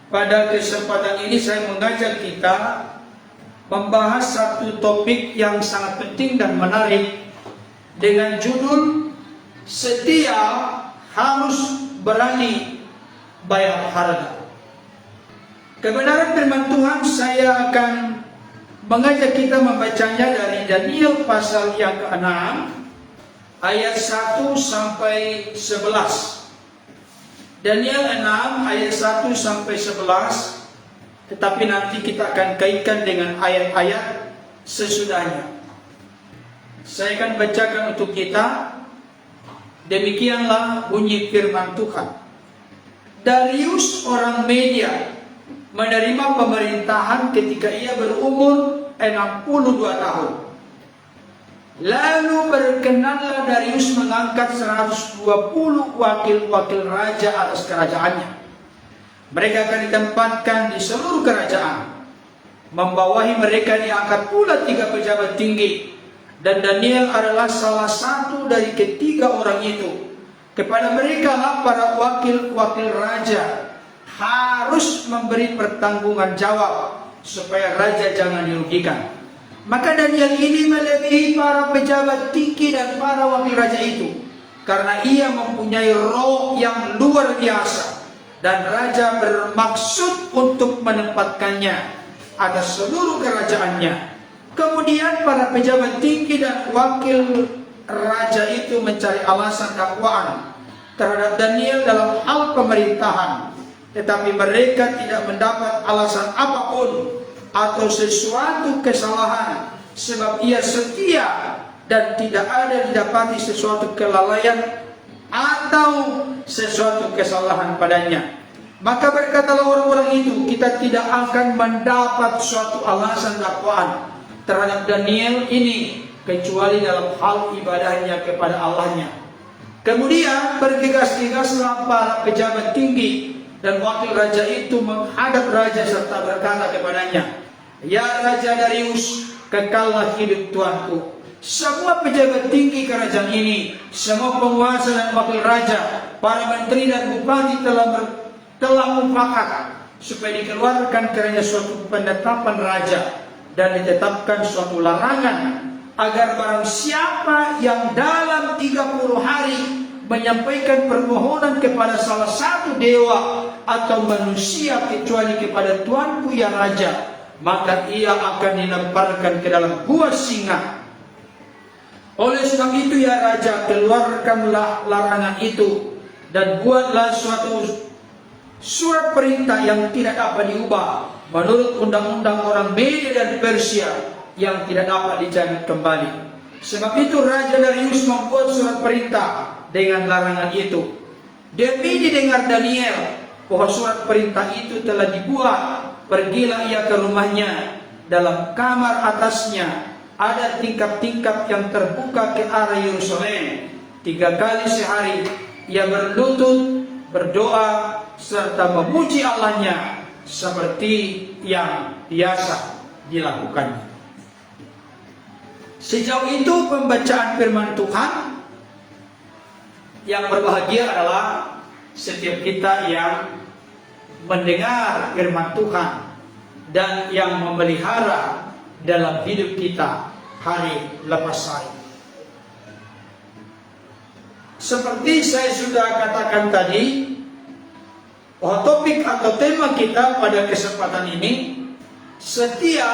Pada kesempatan ini saya mengajak kita membahas satu topik yang sangat penting dan menarik dengan judul setia harus berani bayar harga. Kebenaran firman Tuhan saya akan mengajak kita membacanya dari Daniel pasal yang ke-6 ayat 1 sampai 11. Daniel 6 ayat 1 sampai 11, tetapi nanti kita akan kaitkan dengan ayat-ayat sesudahnya. Saya akan bacakan untuk kita. Demikianlah bunyi firman Tuhan. Darius orang Media menerima pemerintahan ketika ia berumur 62 tahun. Lalu berkenanlah Darius mengangkat 120 wakil-wakil raja atas kerajaannya. Mereka akan ditempatkan di seluruh kerajaan. Membawahi mereka diangkat pula 3 pejabat tinggi. Dan Daniel adalah salah satu dari ketiga orang itu. Kepada mereka lah para wakil-wakil raja harus memberi pertanggungan jawab supaya raja jangan dirugikan. Maka Daniel ini melebihi para pejabat tinggi dan para wakil raja itu, karena ia mempunyai roh yang luar biasa, dan raja bermaksud untuk menempatkannya atas seluruh kerajaannya. Kemudian para pejabat tinggi dan wakil raja itu mencari alasan dakwaan terhadap Daniel dalam hal pemerintahan, tetapi mereka tidak mendapat alasan apapun atau sesuatu kesalahan, sebab ia setia dan tidak ada didapati sesuatu kelalaian atau sesuatu kesalahan padanya. Maka berkatalah orang-orang itu, kita tidak akan mendapat suatu alasan dakwaan terhadap Daniel ini kecuali dalam hal ibadahnya kepada Allahnya. Kemudian bergegas-gegaslah para pejabat tinggi dan wakil raja itu menghadap raja serta berkata kepadanya, "Ya Raja Darius, kekallah hidup tuanku. Semua pejabat tinggi kerajaan ini, semua penguasa dan wakil raja, para menteri dan bupati telah mufakat supaya dikeluarkan kerana suatu penetapan raja dan ditetapkan suatu larangan agar barang siapa yang dalam 30 hari menyampaikan permohonan kepada salah satu dewa atau manusia kecuali kepada tuanku ya raja, maka ia akan dilemparkan ke dalam gua singa. Oleh sebab itu ya raja, keluarkanlah larangan itu dan buatlah suatu surat perintah yang tidak dapat diubah menurut undang-undang orang Media dan Persia yang tidak dapat dijamin kembali. Sebab itu Raja Darius membuat surat perintah dengan larangan itu. Demi didengar Daniel bahwa surat perintah itu telah dibuat, pergilah ia ke rumahnya. Dalam kamar atasnya ada tingkap-tingkap yang terbuka ke arah Yerusalem. 3 kali sehari ia berlutut, berdoa, serta memuji Allahnya seperti yang biasa dilakukannya. Sejauh itu pembacaan firman Tuhan. Yang berbahagia adalah setiap kita yang mendengar firman Tuhan dan yang memelihara dalam hidup kita hari lepas hari. Seperti saya sudah katakan tadi, bahwa topik atau tema kita pada kesempatan ini, setia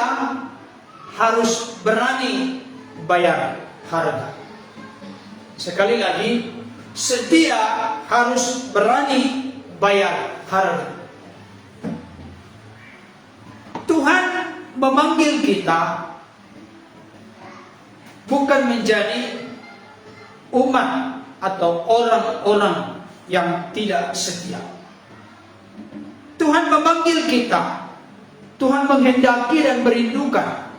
harus berani bayar harga. Sekali lagi, setia harus berani bayar harga. Tuhan memanggil kita bukan menjadi umat atau orang-orang yang tidak setia. Tuhan memanggil kita, Tuhan menghendaki dan merindukan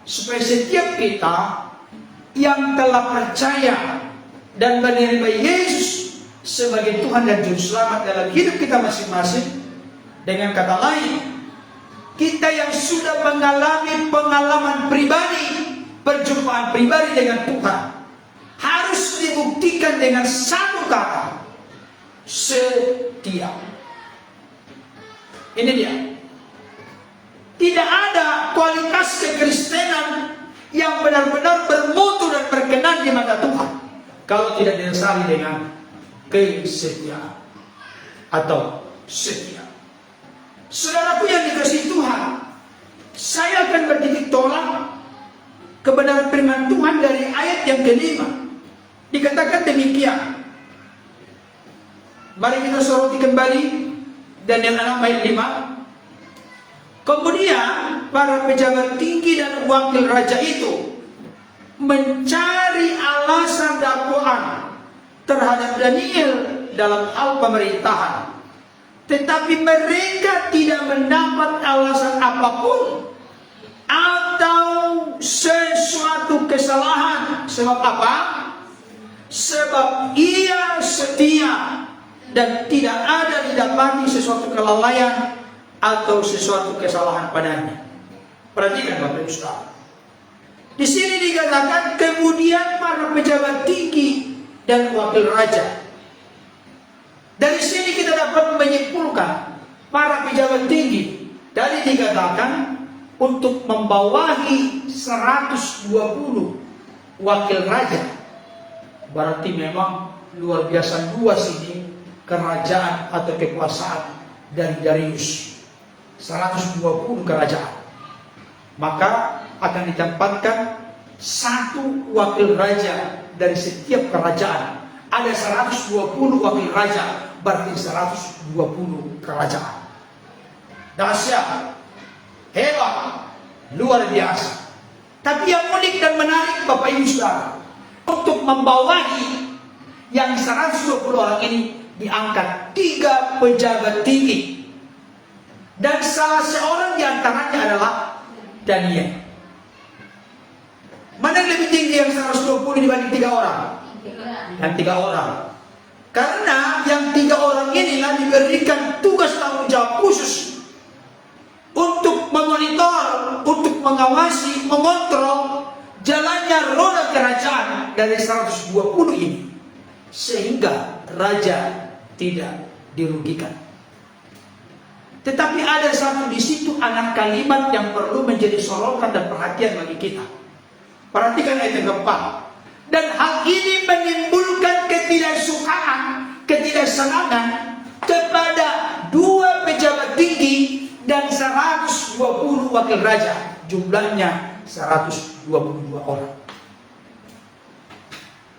supaya setiap kita yang telah percaya dan menerima Yesus sebagai Tuhan dan Juru Selamat dalam hidup kita masing-masing. Dengan kata lain, kita yang sudah mengalami pengalaman pribadi, perjumpaan pribadi dengan Tuhan, harus dibuktikan dengan satu kata, setia. Ini dia. Tidak ada kualitas kekristenan yang benar-benar bermutu dan berkenan di mata Tuhan kalau tidak didasari dengan kesetiaan atau setia. Saudaraku yang dikasihi Tuhan, saya akan bertitik tolak kebenaran firman Tuhan dari ayat yang kelima. Dikatakan demikian. Mari kita soroti kembali Daniel 6 ayat 5. Kemudian para pejabat tinggi dan wakil raja itu mencari alasan dakwaan terhadap Daniel dalam hal pemerintahan. Tetapi mereka tidak mendapat alasan apapun atau sesuatu kesalahan. Sebab apa? Sebab ia setia dan tidak ada didapati sesuatu kelalaian atau sesuatu kesalahan padanya. Perhatikan Bapak Ibu Saudara. Di sini dikatakan kemudian para pejabat tinggi dan wakil raja. Dari sini kita dapat menyimpulkan para pejabat tinggi dari dikatakan untuk membawahi 120 wakil raja. Berarti memang luar biasa luas ini kerajaan atau kekuasaan dari Darius. 120 kerajaan. Maka akan ditempatkan satu wakil raja dari setiap kerajaan. Ada 120 wakil raja, berarti 120 kerajaan. Dahsyat, hebat, luar biasa. Tapi yang unik dan menarik Bapak Ibu Saudara, untuk membawahi yang 120 orang ini diangkat 3 pejabat tinggi. Dan salah seorang di antaranya adalah Daniel. Mana yang lebih tinggi yang 120 dibanding 3 orang? Yang 3 orang. Karena yang 3 orang inilah diberikan tugas tanggung jawab khusus untuk memonitor, untuk mengawasi, mengontrol jalannya roda kerajaan dari 120 ini. Sehingga raja tidak dirugikan. Tetapi ada satu di situ anak kalimat yang perlu menjadi sorotan dan perhatian bagi kita. Perhatikan ayat yang keempat. Dan hal ini menimbulkan ketidaksukaan, ketidaksenangan kepada 2 pejabat tinggi dan 120 wakil raja. Jumlahnya 122 orang.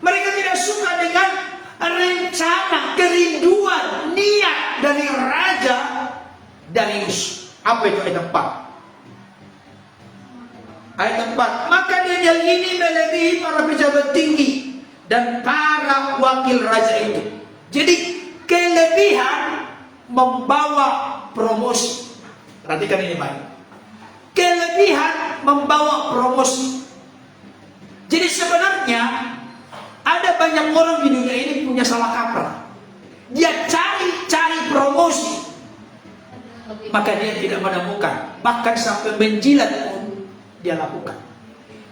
Mereka tidak suka dengan rencana, kerinduan, niat dari Raja Darius. Apa itu ayat 4? Ayat 4. Maka Daniel ini melebihi para pejabat tinggi dan para wakil raja itu. Jadi kelebihan membawa promosi. Perhatikan ini baik. Kelebihan membawa promosi. Jadi sebenarnya ada banyak orang di dunia ini punya salah kaprah. Dia cari promosi, maka dia tidak menemukan. Bahkan sampai menjilat pun dia lakukan.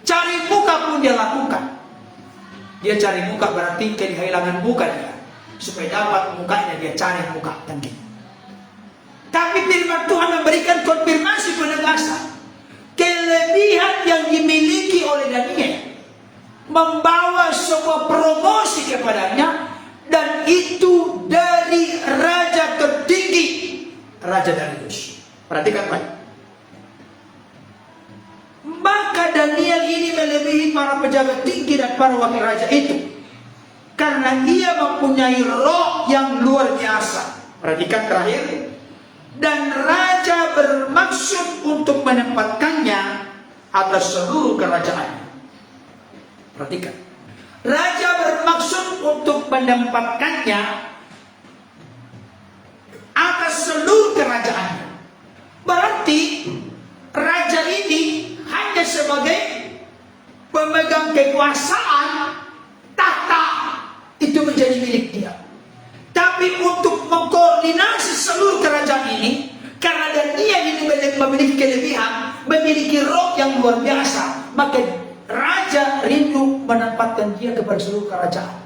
Cari muka pun dia lakukan. Dia cari muka berarti kehilangan muka dia. Supaya dapat mukanya dia cari muka. Tapi firman Tuhan memberikan konfirmasi penegasan. Kelebihan yang dimiliki oleh Daniel membawa sebuah promosi kepadanya, dan itu dari raja tertinggi, Raja Darius. Perhatikan baik. Maka Daniel ini melebihi para pejabat tinggi dan para wakil raja itu karena ia mempunyai roh yang luar biasa. Perhatikan terakhir. Dan raja bermaksud untuk menempatkannya atas seluruh kerajaannya. Perhatikan. Raja bermaksud untuk menempatkannya atas seluruh kerajaannya. Berarti raja ini hanya sebagai pemegang kekuasaan, tahta itu menjadi milik dia. Tapi untuk mengkoordinasi seluruh kerajaan ini, karena Daniel ini memiliki kelebihan, memiliki roh yang luar biasa, maka raja rindu menempatkan dia kepada seluruh kerajaan.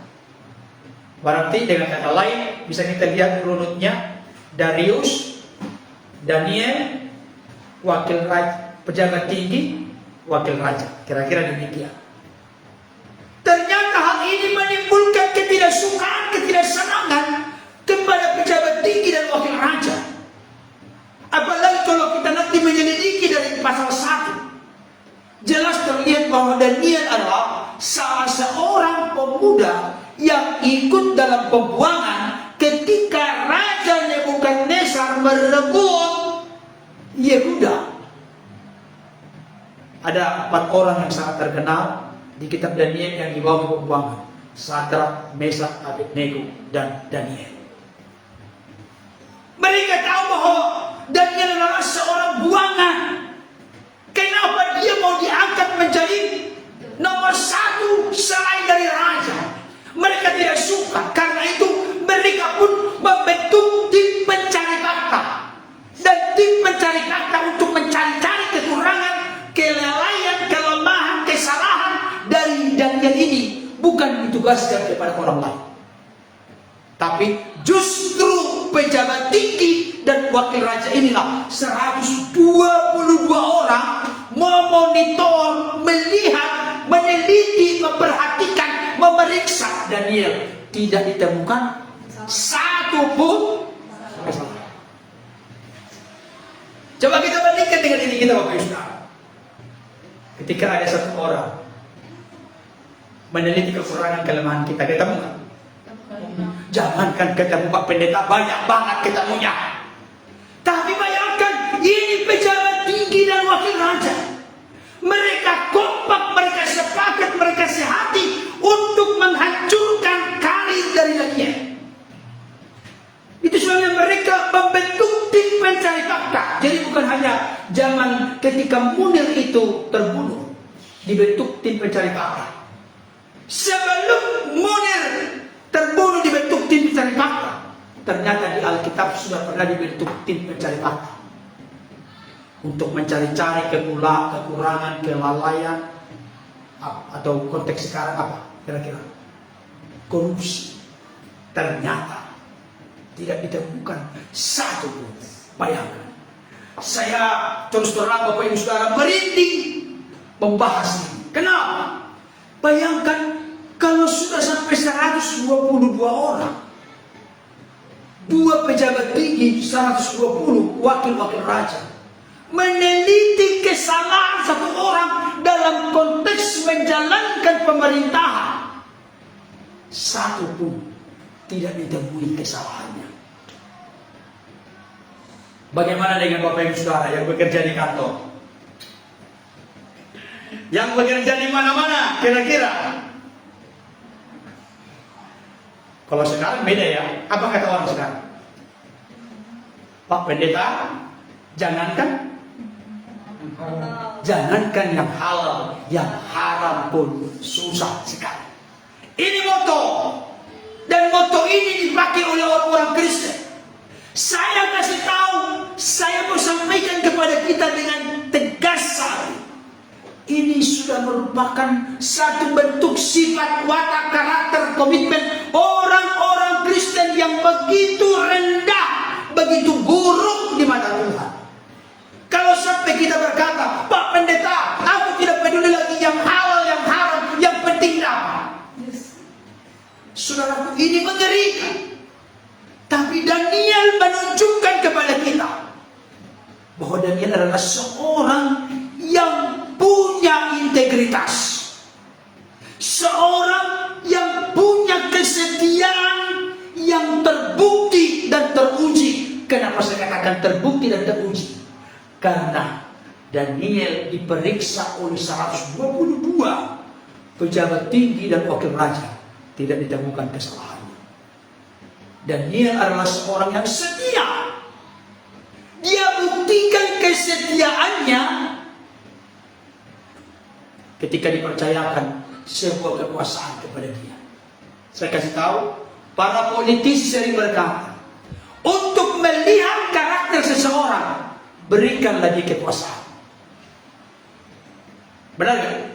Berarti dengan kata lain bisa kita lihat runutnya. Darius, Daniel, wakil raja, pejabat tinggi, wakil raja. Kira-kira demikian. Ternyata hal ini menimbulkan ketidaksukaan, ketidaksenangan kepada pejabat tinggi dan wakil raja. Apalagi kalau kita nanti menyelidiki dari pasal 1, jelas terlihat bahwa Daniel adalah salah seorang pemuda yang ikut dalam pembuangan ketika Raja Nebukadnezar merebut Yehuda. Ada 4 orang yang sangat terkenal di kitab Daniel yang dibawa ke pembuangan: Sadrak, Mesak, Abednego, dan Daniel. Mereka tahu bahwa Daniel adalah seorang buangan. Kenapa dia mau diangkat menjadi nomor 1 selain dari raja? Mereka tidak suka. Karena itu mereka pun membentuk tim pencari fakta. Dan tim pencari fakta untuk mencari-cari kekurangan, kelalaian, kelemahan, kesalahan dari Daniel ini bukan ditugaskan kepada orang lain. Tapi justru pejabat tinggi dan wakil raja inilah 122 orang memonitor, melihat, meneliti, memperhatikan, memeriksa Daniel. Tidak ditemukan satu pun kesalahan. Coba kita bandingkan dengan diri kita, Bapak Ibu Saudara. Ketika ada satu orang meneliti kekurangan kelemahan kita, ketemukan. Jangankan ketemu Pak Pendeta, banyak banget ketemunya. Tapi bayangkan, ini pejabat tinggi dan wakil raja. Mereka kompak, mereka sepakat, mereka sehati untuk menghancurkan karir dari Daniel. Itu sebabnya mereka membentuk tim pencari fakta. Jadi bukan hanya zaman ketika Munir itu terbunuh, dibentuk tim pencari fakta. Sebelum Munir terbunuh dibentuk tim pencari fakta. Ternyata di Alkitab sudah pernah dibentuk tim pencari fakta untuk mencari-cari kekurangan, kelalaian, atau konteks sekarang apa? Kira-kira korupsi. Ternyata tidak ditemukan satu pun. Bayangkan. Saya terus terang Bapak Ibu Saudara merinding membahas ini. Kenapa? Bayangkan kalau sudah sampai 122 orang, 2 pejabat tinggi, 120 wakil-wakil raja, meneliti kesalahan satu orang dalam konteks menjalankan pemerintahan, satu pun tidak ditemui kesalahannya. Bagaimana dengan Bapak Ibu Saudara yang bekerja di kantor, yang bekerja di mana-mana? Kira-kira kalau sekarang beda ya. Apa kata orang sekarang? Pak Pendeta, jangankan yang halal, yang haram pun susah sekali. Ini moto, dan moto ini dipakai oleh orang-orang Kristen. Saya kasih tahu, saya mau sampaikan kepada kita dengan tegas sekali. Ini sudah merupakan satu bentuk sifat, watak, karakter, komitmen orang-orang Kristen yang begitu rendah, begitu buruk di mata Tuhan. Kalau sampai kita berkata, Pak Pendeta, aku tidak peduli lagi yang halal, yang haram, yang penting dapat. Saudaraku, ini mengerikan. Tapi Daniel menunjukkan kepada kita bahwa Daniel adalah seorang yang punya integritas, seorang yang punya kesetiaan yang terbukti dan teruji. Kenapa saya katakan terbukti dan teruji? Karena Daniel diperiksa oleh 122 pejabat tinggi dan wakil raja, tidak ditemukan kesalahannya. Daniel adalah seorang yang setia. Dia buktikan kesetiaannya ketika dipercayakan sebuah kekuasaan kepada dia. Saya kasih tahu, para politisi sering berkata, untuk melihat karakter seseorang, berikanlah dia kekuasaan. Benar kan?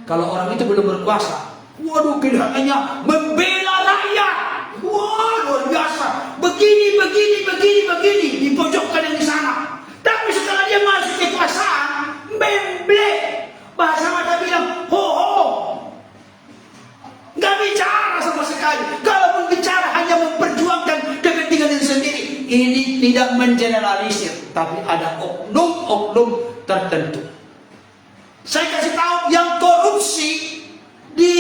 Kalau orang itu belum berkuasa, waduh, kelihatannya membela rakyat. Wah, luar biasa. Begini, begini, begini, begini. Dipojokkan yang di sana. bicara sama sekali. Kalaupun bicara hanya memperjuangkan kepentingan diri sendiri. Ini tidak mengeneralisir, tapi ada oknum-oknum tertentu. Saya kasih tahu, yang korupsi di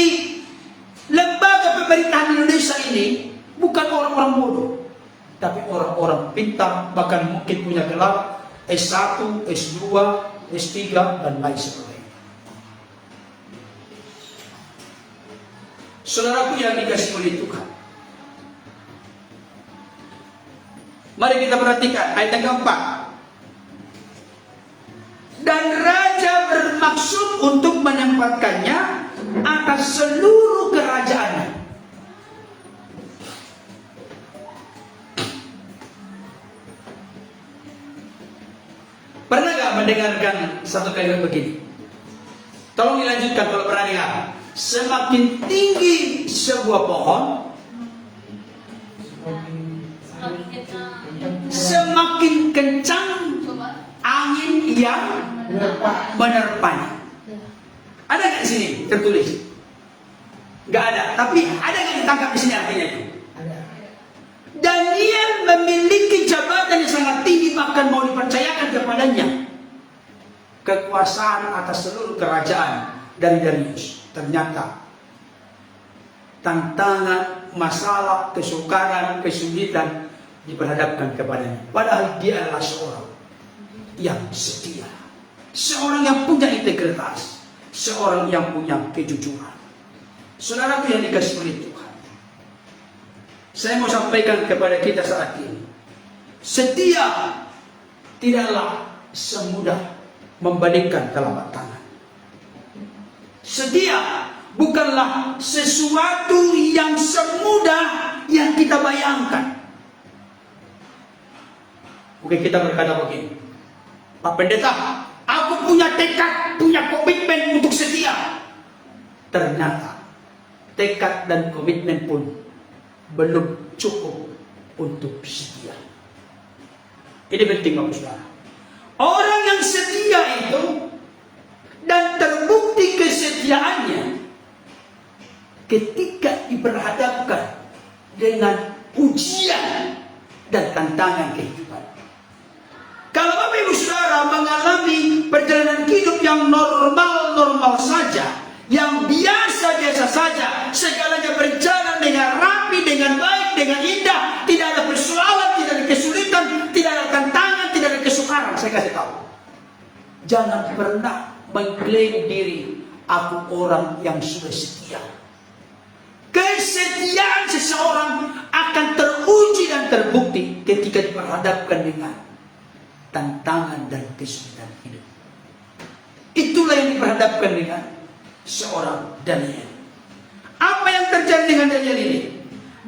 lembaga pemerintahan Indonesia ini bukan orang-orang bodoh, tapi orang-orang pintar, bahkan mungkin punya gelar S1, S2, S3, dan lain sebagainya. Saudaraku yang dikasih oleh Tuhan, mari kita perhatikan ayat yang keempat. Dan raja bermaksud untuk menempatkannya atas seluruh kerajaannya. Pernah gak mendengarkan satu kalimat begini? Tolong dilanjutkan kalau pernah dengar. Semakin tinggi sebuah pohon, semakin kencang angin yang menerpanya. Ada nggak di sini tertulis? Nggak ada. Tapi ada nggak ditangkap di sini artinya itu? Daniel memiliki jabatan yang sangat tinggi, bahkan mau dipercayakan kepadanya kekuasaan atas seluruh kerajaan dari Darius. Ternyata tantangan, masalah, kesukaran, kesulitan diperhadapkan kepadanya. Padahal dia adalah seorang yang setia, seorang yang punya integritas, seorang yang punya kejujuran. Saudaraku yang dikasihi oleh Tuhan, saya mau sampaikan kepada kita saat ini, setia tidaklah semudah membalikkan telapak tangan. Setia bukanlah sesuatu yang semudah yang kita bayangkan. Oke, kita berkata begini, Pak Pendeta, aku punya tekad, punya komitmen untuk setia. Ternyata tekad dan komitmen pun belum cukup untuk setia. Ini penting, Bapak Saudara. Orang yang setia itu dan terbukti kesetiaannya ketika diperhadapkan dengan ujian dan tantangan kehidupan. Kalau Bapak Ibu Saudara mengalami perjalanan hidup yang normal-normal saja, yang biasa-biasa saja, segalanya berjalan dengan rapi, dengan baik, dengan indah, tidak ada persoalan, tidak ada kesulitan, tidak ada tantangan, tidak ada kesukaran, saya kasih tahu, jangan pernah mengklaim diri, aku orang yang sudah setia. Kesetiaan seseorang akan teruji dan terbukti ketika diperhadapkan dengan tantangan dan kesulitan hidup. Itulah yang diperhadapkan dengan seorang Daniel. Apa yang terjadi dengan Daniel ini?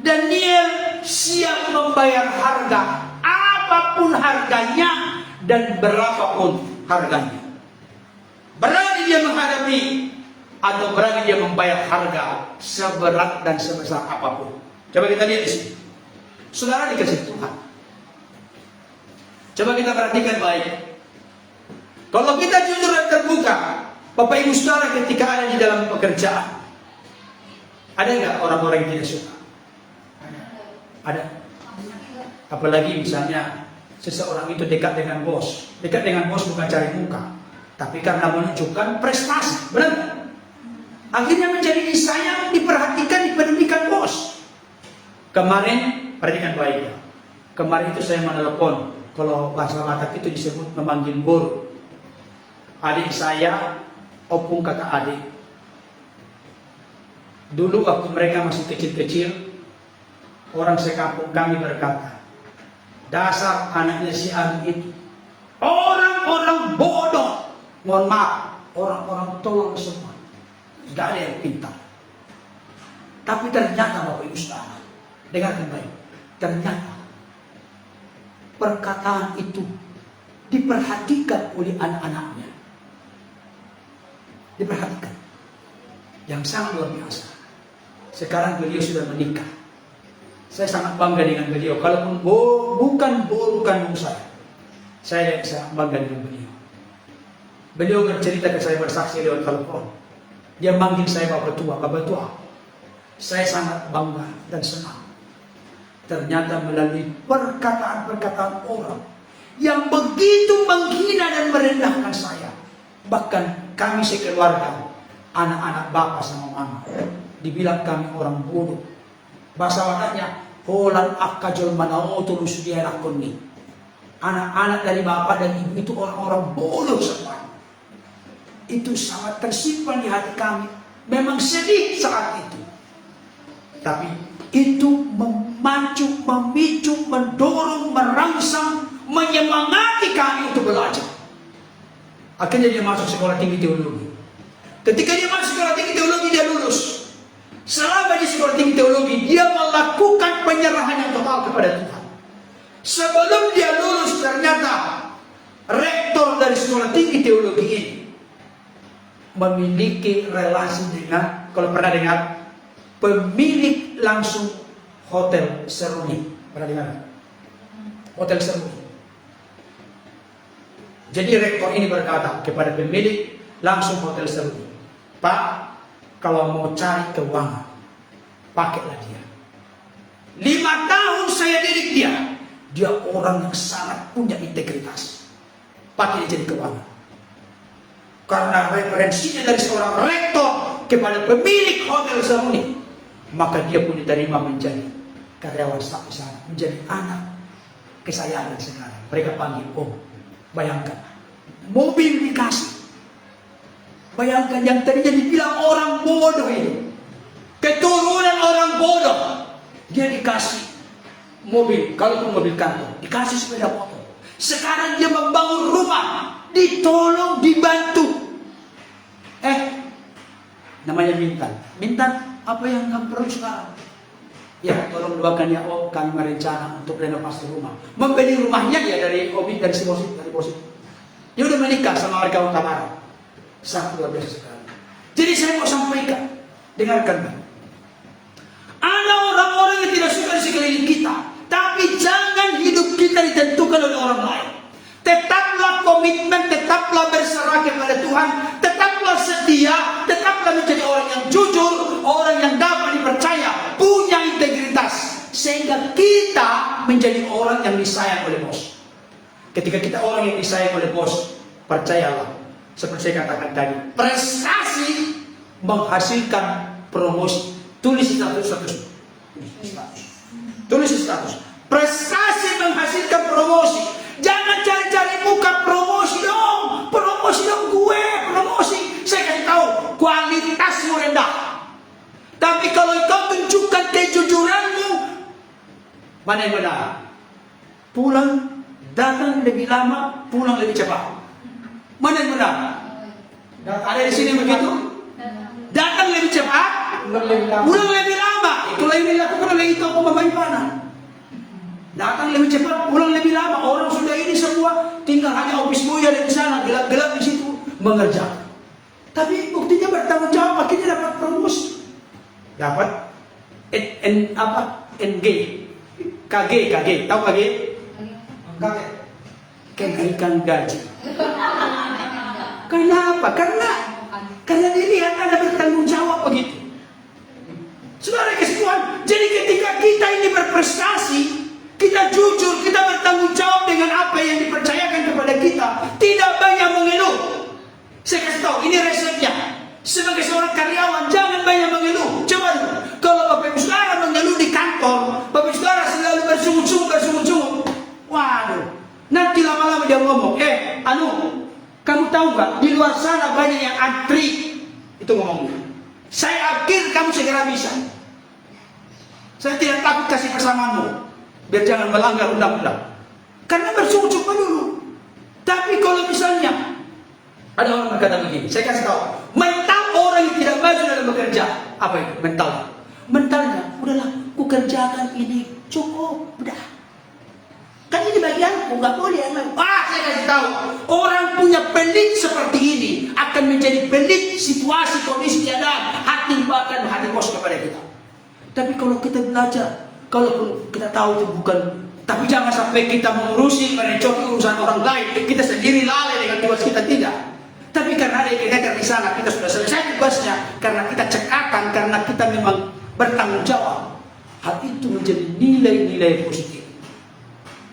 Daniel siap membayar harga, apapun harganya dan berapapun harganya. Berani dia menghadapi atau berani dia membayar harga seberat dan sebesar apapun. Coba kita lihat di sini. Saudara dikasih Tuhan, coba kita perhatikan baik. Kalau kita jujur dan terbuka, Bapak Ibu Saudara, ketika ada di dalam pekerjaan, ada nggak orang-orang yang tidak suka? Ada. Apalagi misalnya seseorang itu dekat dengan bos. Dekat dengan bos bukan cari muka, tapi karena menunjukkan prestasi, benar? Akhirnya menjadi disayang, diperhatikan, dipedulikan bos. Kemarin, perhatikan baik ya. Kemarin itu saya menelepon, kalau bahasa Batak itu disebut memanggil bor. Adik saya, opung kata adik. Dulu waktu mereka masih kecil-kecil, orang sekampung kami berkata, dasar anaknya si Abi itu orang-orang bodoh. Mohon maaf, orang-orang tolol semua. Tidak ada yang pintar. Tapi ternyata Bapak Ibu Saudara, dengarkan baik, ternyata perkataan itu diperhatikan oleh anak-anaknya. Diperhatikan. Yang sangat luar biasa. Sekarang beliau sudah menikah. Saya sangat bangga dengan beliau. Kalaupun bukan saya sangat bangga dengan beliau. Beliau bercerita ke saya, bersaksi lewat telepon. Dia manggil saya Bapak Tua, Bapak Tua. Saya sangat bangga dan senang. Ternyata melalui perkataan-perkataan orang yang begitu menghina dan merendahkan saya. Bahkan kami sekeluarga, anak-anak bapak sama mama, dibilang kami orang bodoh. Bahasa wadahnya, holan akajol manao tulus dia lakoni. Anak-anak dari bapak dan ibu itu orang-orang bodoh semua. Itu sangat tersimpan di hati kami. Memang sedih saat itu. Tapi itu memacu, memicu, mendorong, merangsang, menyemangati kami untuk belajar. Akhirnya dia masuk sekolah tinggi teologi. Ketika dia masuk sekolah tinggi teologi, dia lulus. Selama di sekolah tinggi teologi, dia melakukan penyerahan yang total kepada Tuhan. Sebelum dia lulus, ternyata rektor dari sekolah tinggi teologi ini memiliki relasi dengan, kalau pernah dengar, pemilik langsung Hotel Seruni. Pernah dengar? Hotel Seruni. Jadi rektor ini berkata kepada pemilik langsung Hotel Seruni, Pak, kalau mau cari keuangan, pakailah dia. 5 tahun saya didik dia. Dia orang yang sangat punya integritas. Pakai dia jadi keuangan. Karena referensinya dari seorang rektor kepada pemilik Hotel Seruni, maka dia pun diterima menjadi karyawan staf di sana, menjadi anak kesayangan sekarang. Mereka panggil Om. Bayangkan, mobil dikasih. Bayangkan yang tadinya dibilang orang bodoh ini, keturunan orang bodoh, dia dikasih mobil, kalaupun mobil kantor, dikasih sepeda motor. Sekarang dia membangun rumah, ditolong, dibantu. Namanya Mintan. Mintan, apa yang kamu perlu sekarang? Ya, tolong doakan ya Om, kami merencana untuk renovasi rumah. Membeli rumahnya ya dari Obi, dari Simosi, dari Bosi. Dia udah menikah sama warga Utara. Sangat luar biasa sekali. Jadi saya mau sampaikan, dengarkan Bang. Ada orang-orang yang tidak suka di sekeliling kita, tapi jangan hidup kita ditentukan oleh orang lain. Tetaplah komitmen, tetaplah berserah kepada Tuhan, tetaplah setia, tetaplah menjadi orang yang jujur, orang yang dapat dipercaya, punya integritas, sehingga kita menjadi orang yang disayang oleh bos. Ketika kita orang yang disayang oleh bos, percayalah, seperti saya katakan tadi, prestasi menghasilkan promosi. Tulis status. Tulis status. Prestasi menghasilkan promosi. Jangan cari-cari muka, promosi dong gue, promosi. Saya kasih tahu, kualitasmu rendah. Tapi kalau kau tunjukkan kejujuranmu, mana yang benar? Pulang, datang lebih lama, pulang lebih cepat. Mana yang benar? Ada di sini begitu? Datang lebih cepat, pulang lebih lama. Itulah yang dilakukan oleh itu pembangunan. Datang lebih cepat, pulang lebih lama. Orang sudah ini semua tinggal hanya office boy ada di sana, gelap-gelap di situ mengerjakan. Tapi buktinya bertanggung jawab, akhirnya dapat promosi. Dapat KG, tahu KG? Kenaikan gaji. Kenapa? Karena dilihat ada bertanggung jawab begitu. Saudara kesemuan, jadi ketika kita ini berprestasi, kita jujur, kita bertanggung jawab dengan apa yang dipercayakan kepada kita, tidak banyak mengeluh. Saya kasih tahu, ini resepnya. Sebagai seorang karyawan, jangan banyak mengeluh. Coba dulu, kalau Bapak Ibu Saudara mengeluh di kantor, Bapak Ibu Saudara selalu bersungut-sungut. Waduh, nanti lama-lama dia ngomong, kamu tahu nggak, di luar sana banyak yang antri. Itu ngomongnya. Saya akhir kamu segera bisa. Saya tidak takut kasih persamaanmu, biar jangan melanggar undang-undang. Karena bersungut-sungut dulu. Tapi kalau misalnya ada orang berkata begini, saya kasih tahu, mental orang yang tidak maju dalam bekerja, apa itu mentalnya? Mentalnya, udahlah, ku kerjakan ini cukup, udah. Kan ini bagianku, nggak boleh yang lain. Saya kasih tahu, orang punya pelit seperti ini akan menjadi pelit situasi, kondisi keadaan, hati bahkan hati bos kepada kita. Tapi kalau kita belajar, kalau kita tahu itu bukan, tapi jangan sampai kita mengurusi, merecoki urusan orang lain, kita sendiri lalai dengan tugas kita, tidak. Tapi karena ada yang kita di sana, kita sudah selesai tugasnya, karena kita cekatan, karena kita memang bertanggung jawab. Hal itu menjadi nilai-nilai positif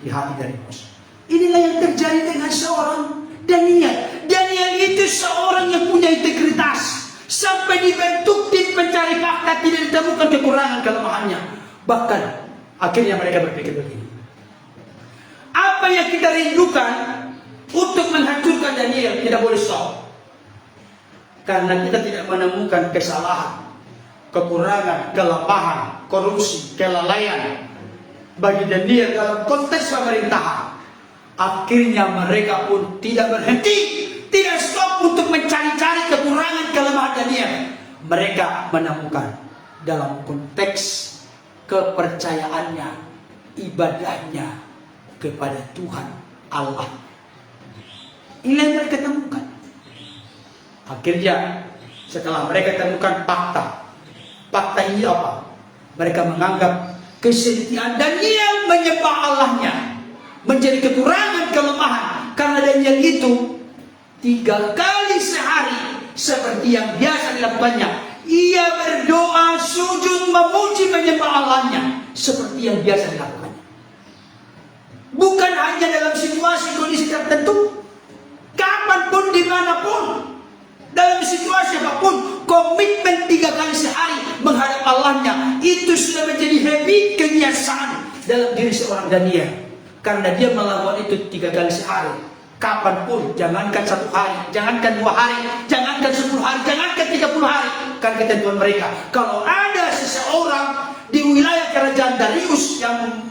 di hati dari Musa. Inilah yang terjadi dengan seorang Daniel. Daniel itu seorang yang punya integritas. Sampai dibentuk tim pencari fakta, tidak ditemukan kekurangan kelemahannya. Bahkan akhirnya mereka berpikir begini, apa yang kita rindukan untuk menghancurkan Daniel tidak boleh stop, karena kita tidak menemukan kesalahan, kekurangan, kelemahan, korupsi, kelalaian bagi Daniel dalam konteks pemerintahan. Akhirnya mereka pun tidak berhenti, tidak stop untuk mencari-cari kekurangan kelemahan Daniel. Mereka menemukan dalam konteks kepercayaannya, ibadahnya kepada Tuhan Allah. Ini yang mereka temukan. Akhirnya setelah mereka temukan fakta ini apa? Mereka menganggap kesetiaan Daniel menyembah Allahnya menjadi kekurangan kelemahan, karena Daniel itu 3 kali sehari seperti yang biasa dilakukannya. Ia berdoa, sujud, memuji, menyembah Allahnya seperti yang biasa dilakukannya. Bukan hanya dalam situasi kondisi tertentu, kapanpun, dimanapun, dalam situasi apapun, komitmen 3 kali sehari menghadap Allahnya itu sudah menjadi habit, kebiasaan dalam diri seorang Daniel. Karena dia melakukan itu 3 kali sehari, kapanpun, jangankan 1 hari, jangankan 2 hari, jangankan 10 hari, jangankan 30 hari. Kan ketentuan mereka, kalau ada seseorang di wilayah kerajaan Darius yang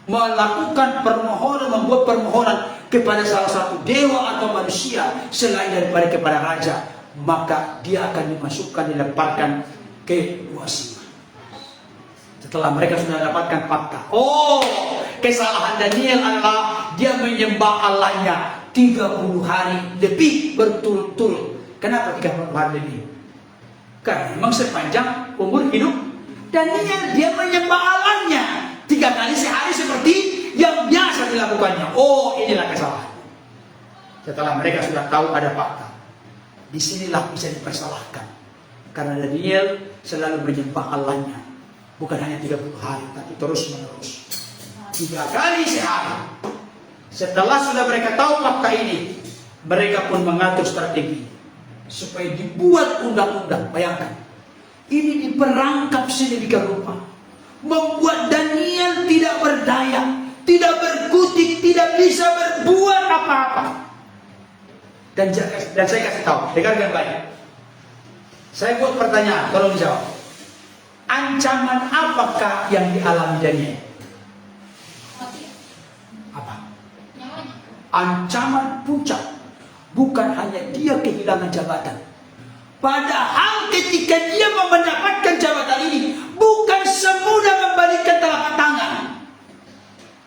melakukan permohonan, membuat permohonan kepada salah satu dewa atau manusia selain daripada kepada raja, maka dia akan dimasukkan, dilemparkan ke gua singa. Setelah mereka sudah dapatkan fakta, kesalahan Daniel adalah dia menyembah Allahnya 30 hari lebih berturut-turut. Kenapa 30 hari lebih? Karena memang sepanjang umur hidup Daniel dia menyembah Allahnya 3 kali sehari seperti yang biasa dilakukannya. Inilah kesalahan. Setelah mereka sudah tahu ada fakta, disinilah bisa dipersalahkan. Karena Daniel selalu menyembah Allahnya, bukan hanya 30 hari, tapi terus menerus 3 kali sehari. Setelah sudah mereka tahu fakta ini, mereka pun mengatur strategi supaya dibuat undang-undang. Bayangkan, ini diperangkap sedemikian rupa, membuat Daniel tidak berdaya, tidak berkutik, tidak bisa berbuat apa-apa. Dan saya kasih tahu, dengarkan baik. Saya buat pertanyaan, tolong dijawab. Ancaman apakah yang dialami Daniel? Apa? Ancaman puncak. Bukan hanya dia kehilangan jabatan. Padahal ketika dia mendapatkan jabatan ini, bukan semudah membalikkan telapak tangan.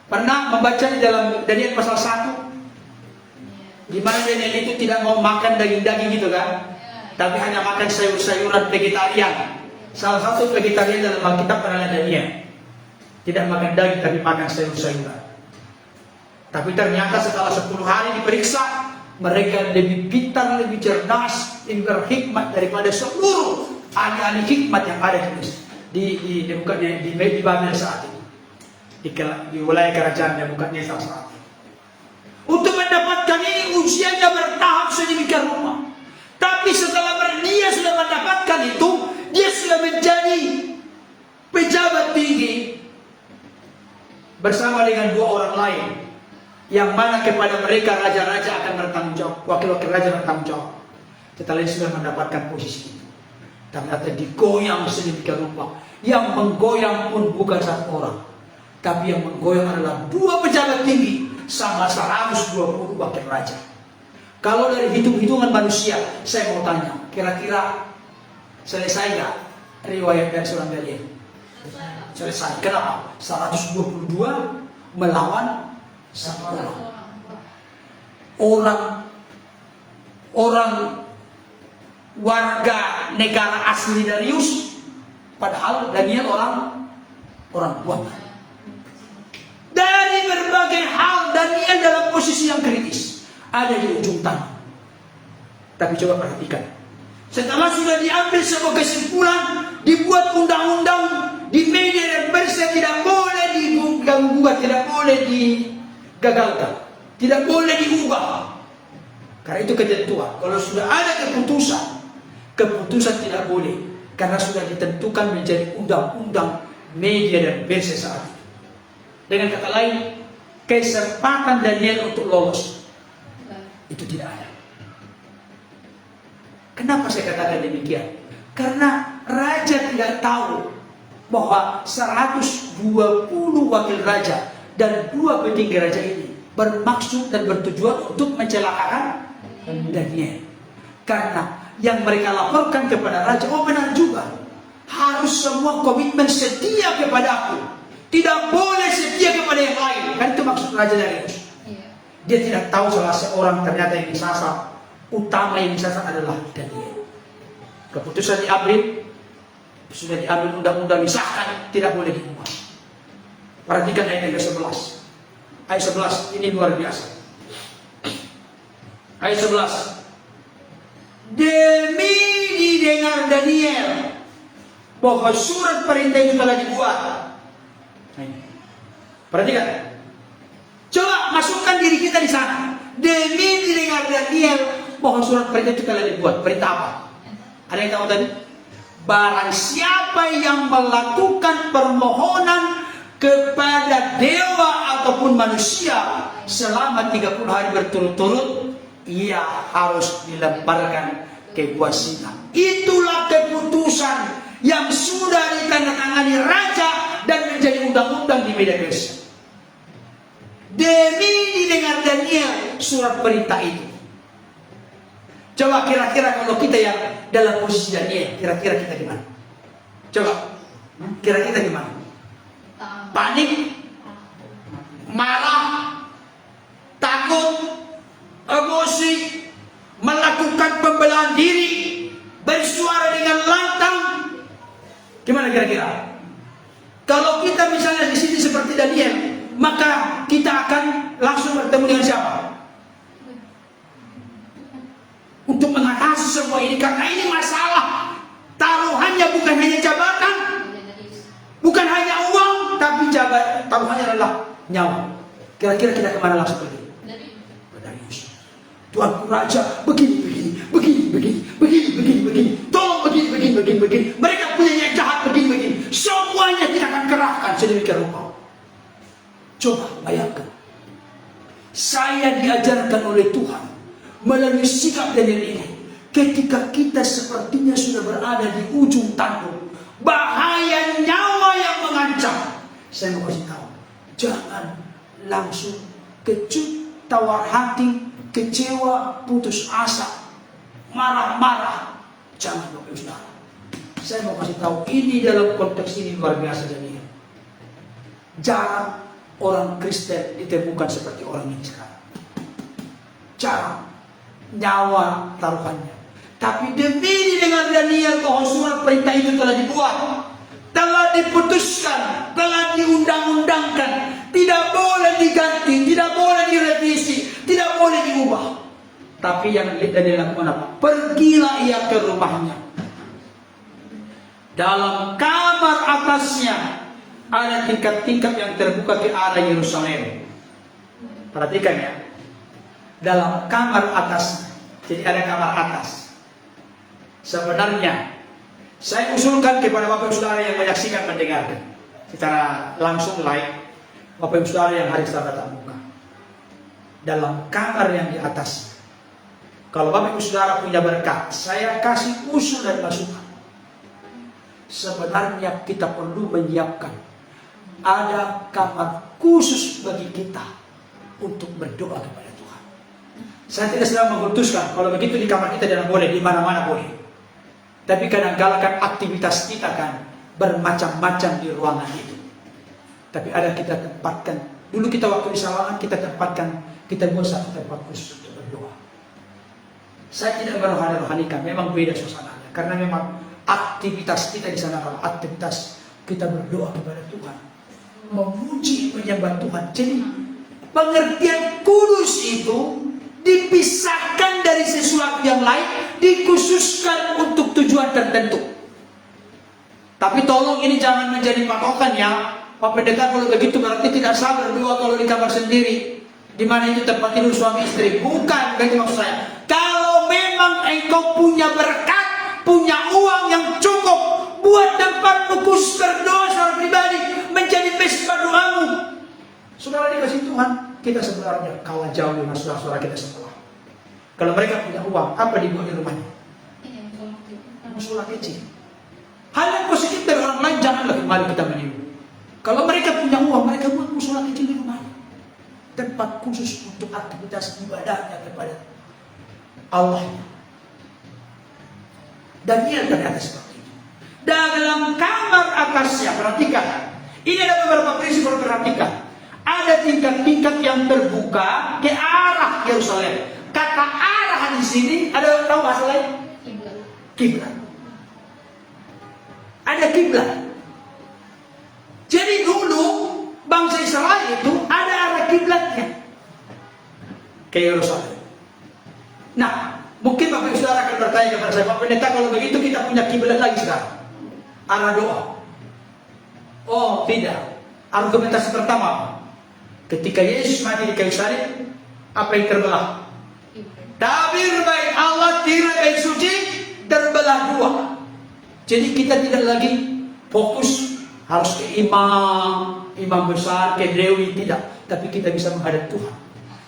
Pernah membaca di dalam Daniel pasal 1, di mana Daniel itu tidak mau makan daging-daging gitu kan, tapi hanya makan sayur-sayuran vegetarian. Salah satu vegetarian dalam Alkitab adalah Daniel. Tidak makan daging tapi makan sayur-sayuran. Tapi ternyata setelah 10 hari diperiksa, mereka lebih pintar, lebih cerdas, lebih berhikmat daripada seluruh ahli-ahli hikmat yang ada di Babel saat ini, di wilayah kerajaan Nebukadnezar saat ini. Untuk mendapatkan ini ujiannya bertahap sedemikian rupa. Tapi setelah dia sudah mendapatkan itu, dia sudah menjadi pejabat tinggi bersama dengan 2 orang lain, yang mana kepada mereka raja-raja akan bertanggung jawab, wakil-wakil raja bertanggung jawab. Setelah dia sudah mendapatkan posisi itu, ternyata digoyang sedemikian rupa. Yang menggoyang pun bukan 1 orang, tapi yang menggoyang adalah 2 pejabat tinggi sama 120 wakil raja. Kalau dari hitung-hitungan manusia, saya mau tanya, kira-kira selesai nggak riwayat dari seorang Daniel? Selesai. Kenapa? 122 melawan 1 orang. Orang warga negara asli Darius, padahal Daniel orang kuat. Dari berbagai hal Daniel dalam posisi yang kritis, ada di ujung tanah. Tapi coba perhatikan, setelah sudah diambil sebuah kesimpulan, dibuat undang-undang di media dan pers tidak boleh diganggu, tidak boleh digagalkan, tidak boleh diubah. Karena itu ketentuan. Kalau sudah ada keputusan tidak boleh, karena sudah ditentukan menjadi undang-undang media dan pers saat itu. Dengan kata lain, kesempatan Daniel untuk lolos itu tidak ada. Kenapa saya katakan demikian? Karena raja tidak tahu bahwa 120 wakil raja dan 2 petinggi raja ini bermaksud dan bertujuan untuk mencelakakan Daniel. Karena yang mereka laporkan kepada raja, oh benar juga, harus semua komitmen setia kepada aku, tidak boleh setia kepada yang lain. Kan itu maksud Raja Darius. Dia tidak tahu salah seorang ternyata yang disasar, utama yang disasar adalah Daniel. Keputusan diambil, sudah diambil undang-undang disahkan, tidak boleh diubah. Perhatikan ayat yang ke-11. Ayat 11 ini luar biasa. Ayat 11. Demi didengar Daniel bahwa surat perintah itu telah dibuat. Perhatikan. Coba masukkan diri kita di sana. Demi didengar Daniel bahwa surat perintah itu telah dibuat. Perintah apa? Ada yang tahu tadi? Barang siapa yang melakukan permohonan kepada dewa ataupun manusia selama 30 hari berturut-turut, ia harus dilemparkan ke gua Sina. Itulah keputusan yang sudah ditandatangani raja dan menjadi undang-undang di media Persia. Demi didengar Daniel surat perintah itu. Coba kira-kira kalau kita yang dalam posisi Daniel, kira-kira kita gimana? Coba, kira-kira gimana? Panik, marah, takut, emosi, melakukan pembelaan diri, bersuara dengan lantang. Gimana kira-kira? Kalau kita misalnya di sini seperti Daniel, maka kita akan langsung bertemu dengan siapa? Untuk mengatasi semua ini, karena ini masalah. Taruhannya bukan hanya jabatan, bukan hanya uang, tapi taruhannya adalah nyawa. Kira-kira kita kemana langsung pergi? Ke Darius. Tuanku Raja, begini. Tolong begini. Mereka punya yang jahat begini. Semuanya kita akan kerahkan sedemikian rupa. Coba bayangkan. Saya diajarkan oleh Tuhan melalui sikap Daniel ini. Ketika kita sepertinya sudah berada di ujung tanduk, bahaya nyawa yang mengancam, saya mau kasih tahu, jangan langsung kecut, tawar hati, kecewa, putus asa, marah-marah. Jangan, Bapak Ibu Saudara. Saya mau kasih tahu, ini dalam konteks ini luar biasa Daniel. Jarang orang Kristen ditemukan seperti orang ini sekarang. Jarang. Nyawa taruhannya. Tapi demi dengan Daniel bahwa surat perintah itu telah dibuat, telah diputuskan, telah diundang-undangkan, tidak boleh diganti, tidak boleh direvisi, tidak boleh diubah. Tapi yang Daniel lakukan apa? Pergilah ia ke rumahnya. Dalam kamar atasnya ada tingkat-tingkat yang terbuka ke arah Yerusalem. Perhatikan ya. Dalam kamar atas, jadi ada kamar atas. Sebenarnya saya usulkan kepada Bapak Ibu Saudara yang menyaksikan, mendengarkan secara langsung live, Bapak Ibu Saudara yang hari setelah tatap muka, dalam kamar yang di atas, kalau Bapak Ibu Saudara punya berkat, saya kasih usul dan masukan. Sebenarnya kita perlu menyiapkan ada kamar khusus bagi kita untuk berdoa kepada Tuhan. Saya tidak sedang mengutuskan kalau begitu di kamar kita jangan boleh, di mana-mana boleh. Tapi kadang-kala kan aktivitas kita kan bermacam-macam di ruangan itu. Tapi ada kita tempatkan. Dulu kita waktu di Sawangan kita tempatkan, kita buat satu tempat khusus untuk berdoa. Saya tidak merohani-rohanikan, memang beda suasananya. Karena memang aktivitas kita di sana kalau aktivitas kita berdoa kepada Tuhan, memuji, menyembah Tuhan. Jadi pengertian kudus itu dipisahkan dari sesuatu yang lain, dikhususkan untuk tujuan tertentu. Tapi tolong ini jangan menjadi patokan ya. Pak Pendeta kalau begitu berarti tidak sah berdua kalau di kamar sendiri. Di mana itu tempat tidur suami istri. Bukan, begitu maksud saya. Kalau memang engkau punya berkat, punya uang yang cukup, buat tempatmu khusus berdoa secara pribadi, menjadi mesbah doamu. Saudara dikasih Tuhan, kita sebenarnya kalah jauh dengan saudara-saudara kita sebelah. Kalau mereka punya uang, apa dibuat di rumahnya? Musola kecil. Hal yang positif dari orang lain janganlah kembali kita meniru. Kalau mereka punya uang, mereka buat musola kecil di rumahnya. Tempat khusus untuk aktivitas ibadahnya kepada Allah. Daniel ternyata seperti itu. Dalam kamar atasnya, perhatikan. Ini ada beberapa prinsip yang perhatikan. Ada tingkat-tingkat yang terbuka ke arah Yerusalem. Kata arah di sini, ada yang tahu bahasa lain? Kiblat. Ada kiblat. Jadi dulu bangsa Israel itu ada arah kiblatnya ke Yerusalem. Nah, mungkin Bapak Ibu Saudara akan bertanya kepada saya, Pak Pendeta, kalau begitu kita punya kiblat lagi sekarang, arah doa. Oh tidak. Argumentasi pertama, ketika Yesus mati di kayu salib, apa yang terbelah? Tabir bait Allah, tirai bait suci terbelah dua. Jadi kita tidak lagi fokus harus ke imam besar, ke dewi, tidak. Tapi kita bisa menghadap Tuhan.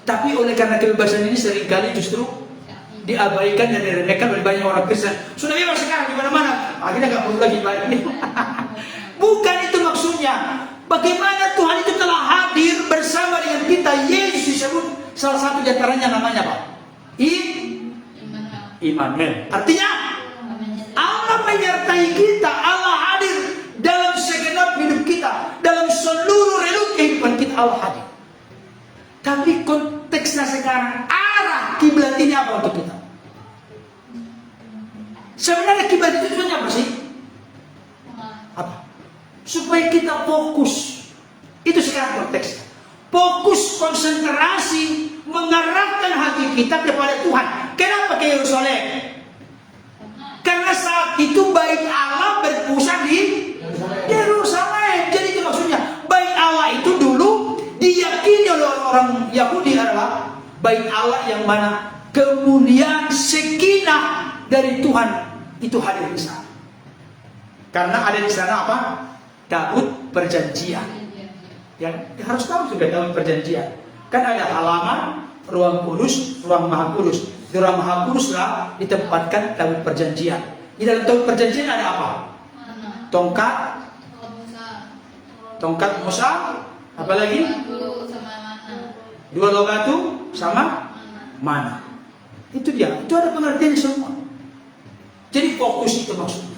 Tapi oleh karena kebebasan ini seringkali justru diabaikan dan diremehkan oleh banyak orang Kristen. Sudah bebas sekarang di mana-mana, akhirnya nggak perlu lagi ibadah. Bukan itu maksudnya. Bagaimana Tuhan itu telah hadir bersama dengan kita. Yesus disebut salah satu di antaranya namanya apa? Immanuel. Artinya Allah menyertai kita. Allah hadir dalam segenap hidup kita, dalam seluruh relung kehidupan kita Allah hadir. Tapi konteksnya sekarang, arah kiblat ini apa untuk kita? Sebenarnya kiblat itu tujuannya apa sih? Apa? Supaya kita fokus. Itu sekarang konteksnya. Fokus, konsentrasi, mengarahkan hati kita kepada Tuhan. Kenapa ke Yerusalem? Karena saat itu bait Allah berpusat di Yerusalem. Jadi itu maksudnya, bait Allah itu dulu diyakini oleh orang Yahudi adalah bait Allah yang mana kemuliaan sekinah dari Tuhan itu hadir di sana. Karena ada di sana apa? Taut perjanjian. Ya, harus tahu juga taut perjanjian. Kan ada halaman, ruang kudus, ruang maha kudus. Di ruang maha kudus lah ditempatkan taut perjanjian. Di dalam taut perjanjian ada apa? Tongkat Musa, apa lagi? Dua logatu sama mana? Itu dia. Itu ada pengertian semua. Jadi fokus itu maksudnya.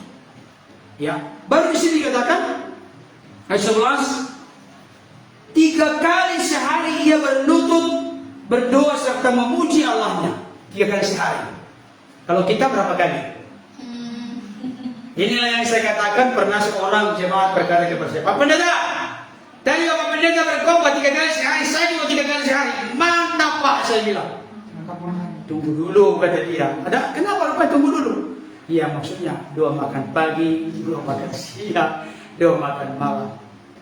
Ya, baru di sini dikatakan ayat 11, 3 kali sehari ia berlutut berdoa serta memuji Allahnya. 3 kali sehari. Kalau kita berapa kali? Inilah yang saya katakan, pernah seorang jemaat berkata kepada saya, Pak Pendeta, tadi Pak Pendeta berkhotbah 3 kali sehari, saya juga 3 kali sehari. Mantap Pak, saya bilang. Tunggu dulu, kata dia. Ada kenapa Pak tunggu dulu? Iya, maksudnya doa makan pagi, doa makan siang, doa makan malam.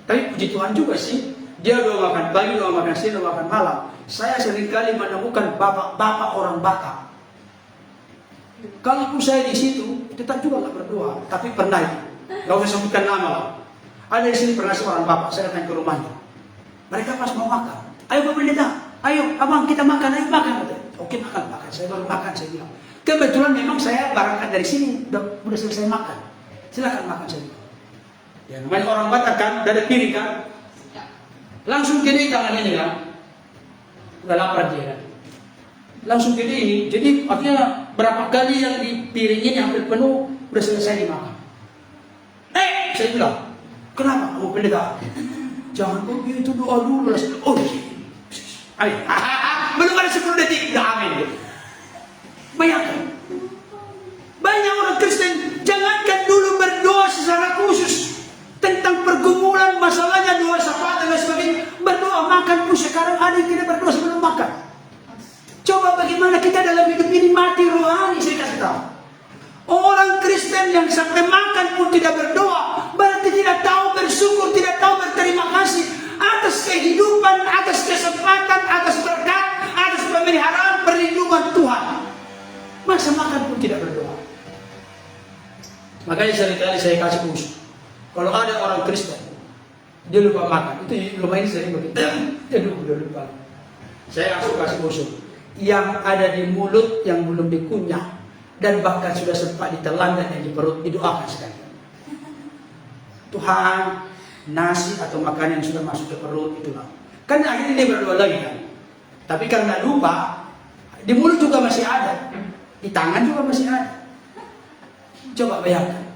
Tapi puji Tuhan juga sih, dia doa makan pagi, doa makan siang, doa makan malam. Saya seringkali menemukan bapak-bapak orang Batak. Kalaupun saya di situ, tetap juga nggak berdoa. Tapi pernah, nggak usah sebutkan nama lah. Ada di sini pernah seorang bapak, saya datang ke rumahnya. Mereka pas mau makan, ayo Pak Pendeta, ayo abang kita makan, ayo makan. Oke makan. Saya baru makan, saya bilang. Kebetulan memang saya berangkat dari sini, udah selesai makan. Silakan makan saya bilang. Ya namanya orang Batak kan, dada kiri kan. Langsung gini tangan ini kan. Udah lapar dia kan. Langsung gini ini, jadi artinya berapa kali yang di piring ini hampir penuh, udah selesai dimakan. Saya bilang, kenapa kamu Pendeta? Jangan begitu, doa dulu. Oh ayo, belum ada 10 detik, udah amin. Bayangkan, banyak orang Kristen jangankan dulu berdoa secara khusus tentang pergumulan, masalahnya, doa syafaat dan lain sebagainya. Berdoa makan pun sekarang ada yang tidak berdoa sebelum makan. Coba bagaimana kita dalam hidup ini mati rohani, saya kasih tahu. Orang Kristen yang sampai makan pun tidak berdoa, Masa makan pun tidak berdoa. Makanya seringkali saya kasih usul. Kalau ada orang Kristen, dia lupa makan, itu lumayan sering begitu. Dia lupa. Saya langsung kasih usul. Yang ada di mulut yang belum dikunyah dan bahkan sudah sempat ditelan dan yang di perut, didoakan sekali. Tuhan, nasi atau makanan yang sudah masuk ke perut itulah. Kan akhirnya dia berdoa lagi kan. Tapi karena lupa, di mulut juga masih ada, di tangan juga masih ada. Coba bayangkan.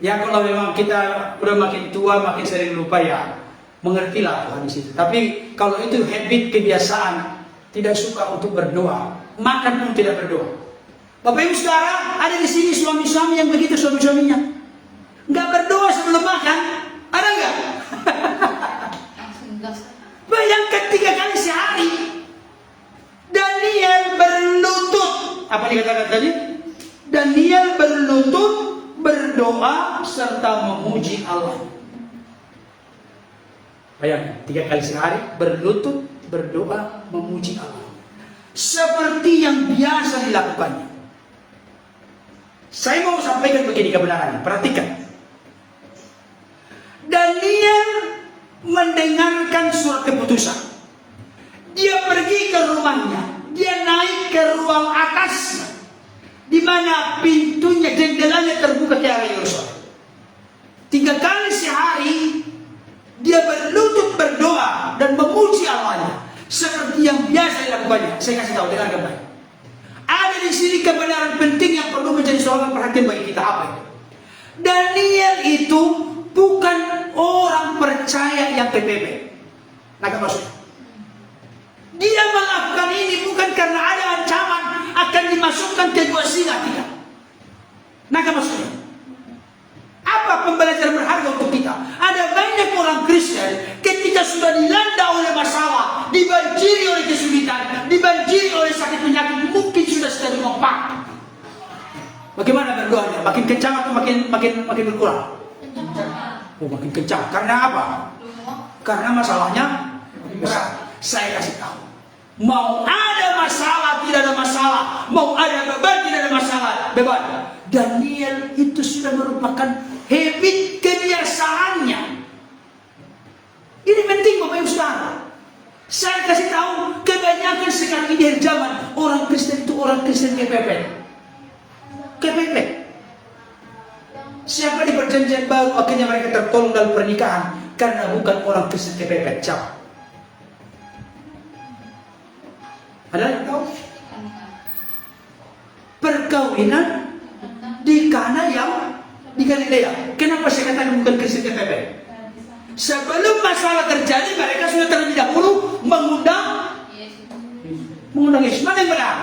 Ya kalau memang kita udah makin tua, makin sering lupa ya, mengertilah Tuhan di situ. Tapi kalau itu habit, kebiasaan, tidak suka untuk berdoa, makan pun tidak berdoa. Bapak Ibu Saudara, ada di sini suami-suami yang begitu, suami-suaminya nggak berdoa sebelum makan, ada nggak? Bayangkan 3 kali sehari Daniel berlutut. Apa dikatakan tadi? Daniel berlutut, berdoa serta memuji Allah. Bayangkan 3 kali sehari berlutut, berdoa, memuji Allah. Seperti yang biasa dilakukannya. Saya mau sampaikan begini kebenarannya. Perhatikan. Daniel mendengarkan surat keputusan. Dia pergi ke rumahnya. Dia naik ke ruang atas, di mana pintunya, jendelanya terbuka ke arah Yerusalem. 3 kali sehari dia berlutut berdoa dan memuji Allahnya seperti yang biasa dilakukannya. Saya kasih tahu dengan baik. Ada di sini kebenaran penting yang perlu menjadi soal perhatian bagi kita. Apa itu? Daniel itu bukan orang percaya yang TPP. Nah, maksudnya dia melakukan ini bukan karena ada ancaman akan dimasukkan ke gua singa, tidak. Nah, maksudnya apa pembelajaran berharga untuk kita? Ada banyak orang Kristen ketika sudah dilanda oleh masalah, dibanjiri oleh kesulitan, dibanjiri oleh sakit penyakit, mungkin sudah sedang ngompak. Bagaimana berdoanya? Makin kencang atau makin berkurang? Oh, makin kencang. Karena apa? Karena masalahnya besar. Saya kasih tahu. Mau ada masalah, tidak ada masalah. Mau ada beban, tidak ada masalah. Beban. Daniel itu sudah merupakan habit kebiasaannya. Ini penting Bapak Ibu Saudara. Saya kasih tahu, kebanyakan sekarang ini zaman orang Kristen itu orang Kristen kepepet. Kepepet. Siapa di perjanjian baru akhirnya mereka tertolong dalam pernikahan karena bukan orang Kristen kepepet. Siapa? Ada yang tahu? Perkawinan di Kana yang di Galilea. Kenapa saya katakan bukan Kristen kepepet? Sebelum masalah terjadi, mereka sudah terlebih dahulu mengundang Yesus. Mana yang benar?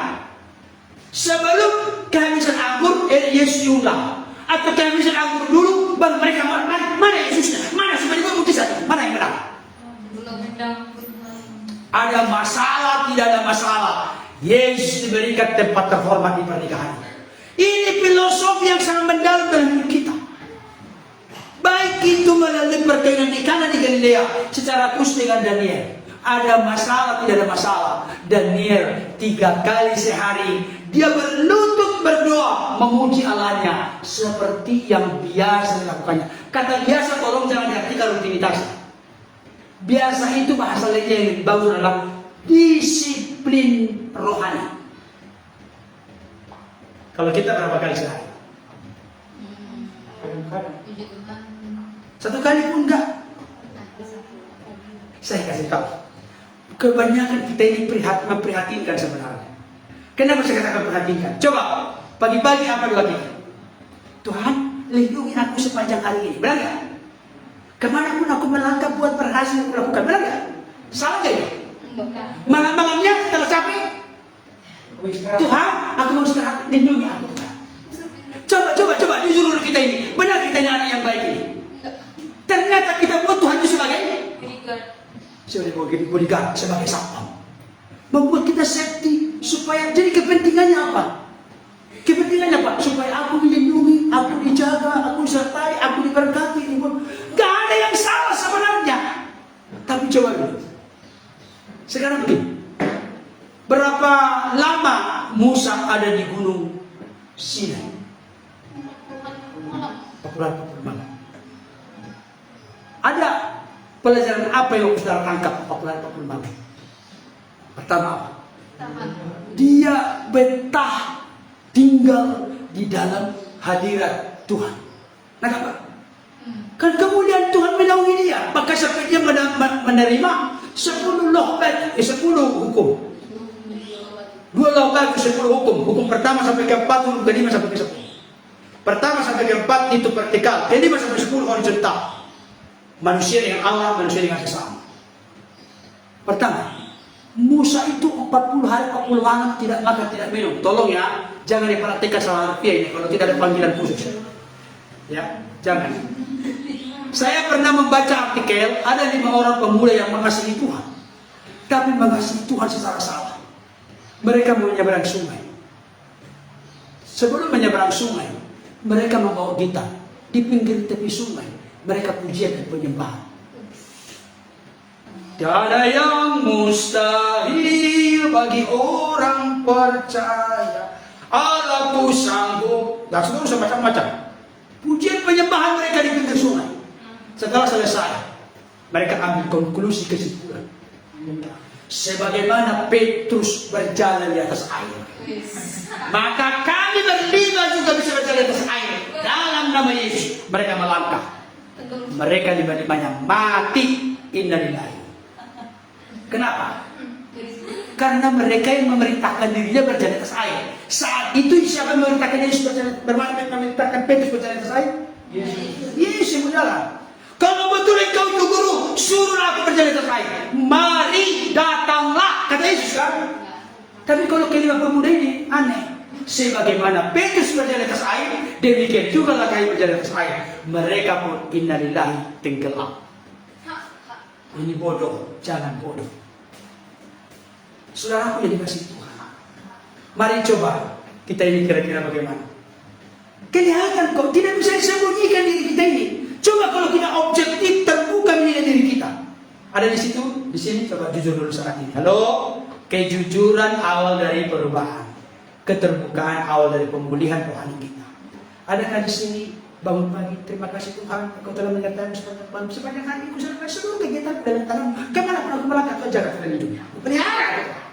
Sebelum kehabisan anggur, Yesus diundang. Atau kehabisan anggur dulu, baru mereka mana Yesusnya? Mana sebenarnya mukjizat? Mana yang benar? Ada masalah, tidak ada masalah. Yesus diberikan tempat terhormat di pernikahan. Ini filosofi yang sangat mendalam dalam hidup kita. Baik itu melalui perkawinan di Kana di Galilea secara khusus dengan Daniel. Ada masalah, tidak ada masalah. Daniel 3 kali sehari dia berlutut berdoa memuji Allahnya seperti yang biasa dilakukannya. Kata biasa tolong jangan diartikan rutinitas. Biasa itu bahasa lainnya yang dibawa dalam disiplin rohani. Kalau kita berapa kali sehari? 1 kali pun enggak. Saya kasih tahu. Kebanyakan kita ini memprihatinkan sebenarnya. Kenapa saya katakan perhatikan? Coba pagi-pagi apa doa kita? Tuhan, lindungi aku sepanjang hari ini. Benar nggak? Kemana pun aku melangkah buat berhasil melakukan. Benar nggak? Salah nggak ya? Malam-malamnya setelah capek, Tuhan, aku mau istirahat, lindungi aku. Coba jujur dulu kita ini. Benar kita ini anak yang baik ini. Ternyata kita buat Tuhan itu sebagai bodyguard, sebagai satpam. Membuat kita safety supaya jadi kepentingannya apa? Kepentingannya apa? Supaya aku dilindungi, aku dijaga, aku disertai, aku diberkati. Gak ada yang salah sebenarnya. Tapi coba dulu. Sekarang begini. Berapa lama Musa ada di gunung Sinai. Popular malam. Ada pelajaran apa yang saudara tangkap popular malam? Pertama apa? Dia betah tinggal di dalam hadirat Tuhan. Kenapa? Kan kemudian Tuhan menaungi dia, maka sampai dia menerima 10 hukum. 2 loh bagi 10 hukum. Hukum pertama sampai ke-4, hukum ke-5 sampai ke-10. Pertama sampai ke-4 itu vertikal, ke-5 sampai 10 horizontal. Manusia dengan Allah, manusia dengan sesama. Pertama, Musa itu 40 hari 40 malam tidak makan, tidak minum. Tolong ya, jangan diperhatikan salah harfiah ini kalau tidak ada panggilan khusus. Ya, jangan. Saya pernah membaca artikel, ada 5 orang pemuda yang mengasihi Tuhan, tapi mengasihi Tuhan secara salah. Mereka mau menyeberang sungai. Sebelum menyeberang sungai, mereka membawa gitar. Di pinggir tepi sungai, mereka pujian dan penyembahan. Tiada yang mustahil bagi orang percaya. Allahku sanggup. Dan seterusnya macam-macam. Pujian penyembahan mereka di pinggir sungai. Setelah selesai, mereka ambil konklusi kesimpulan. Sebagaimana Petrus berjalan di atas air, maka kami berlima juga bisa berjalan di atas air. Dalam nama Yesus, mereka melangkah. Mereka lima-limanya mati. Innalillahi. Kenapa? Karena mereka yang memerintahkan dirinya berjalan di atas air. Saat itu siapa yang memerintahkan Yesus memerintahkan Petrus berjalan di atas air? Yesus yang berjalan. Kalau betul engkau itu guru, suruh aku berjalan di atas air. Mari datanglah, kata Yesus kan. Tapi kalau kelima pemuda ini aneh. Sebagaimana Petrus berjalan di atas air, demikian juga lah kami berjalan di atas air. Mereka pun innalillahi tenggelam. Ini bodoh, jangan bodoh. Saudaraku yang dikasihi Tuhan, mari coba kita ini kira-kira bagaimana. Kelihatan kok tidak bisa disembunyikan diri kita ini. Coba kalau kita objektif terbuka melihat diri kita. Ada di situ, di sini coba jujur dulu saat ini. Halo, kejujuran awal dari perubahan, keterbukaan awal dari pemulihan rohani kita. Adakah di sini bangun pagi, terima kasih Tuhan, Engkau telah menyertai sepanjang hari ku serta seluruh kegiatan dalam tangan. Kemana pun aku melangkah, Kau jaga dalam hidupnya. Pelihara.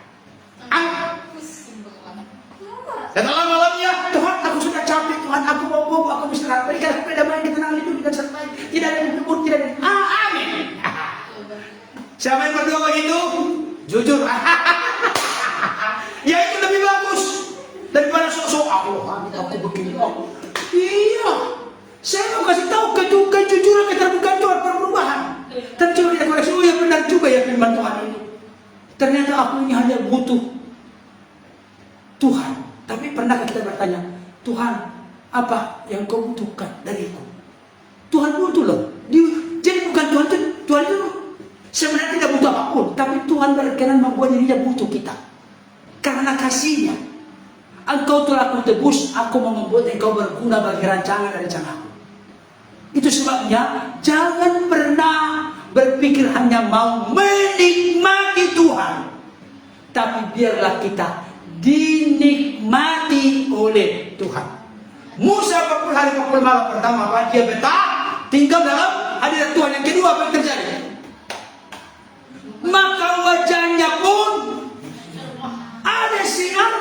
Setelah malamnya, Tuhan aku sudah capek, Tuhan aku mau bobo, aku istirahat. Berikan sepeda main di tenang hidup dengan sertai. Tidak ada yang lembut, tidak ada. Amin. Siapa yang berdoa begitu? Jujur. Ya itu lebih bagus daripada sok-sok aku begini. Iya. Saya mau kasih tahu kejujuran, keterbukaan Tuhan perubahan. Dan coba kita koreksi, oh ya benar juga ya firman Tuhan ini. Ternyata aku ini hanya butuh Tuhan. Tapi pernahkah kita bertanya, Tuhan, apa yang kau butuhkan dariku? Tuhan butuh loh. Jadi bukan Tuhan itu sebenarnya tidak butuh apapun. Tapi Tuhan berkenan membuat dirinya butuh kita. Karena kasihnya. Engkau telah aku tebus, aku mau membuat engkau berguna bagi rancangan dan rencanaku. Itu sebabnya, jangan pernah berpikir hanya mau menikmati Tuhan. Tapi biarlah kita dinikmati oleh Tuhan. Musa 40 hari 40 malam pertama apa? Dia betah tinggal dalam hadirat Tuhan. Yang kedua apa yang terjadi? Maka wajahnya pun ada sinar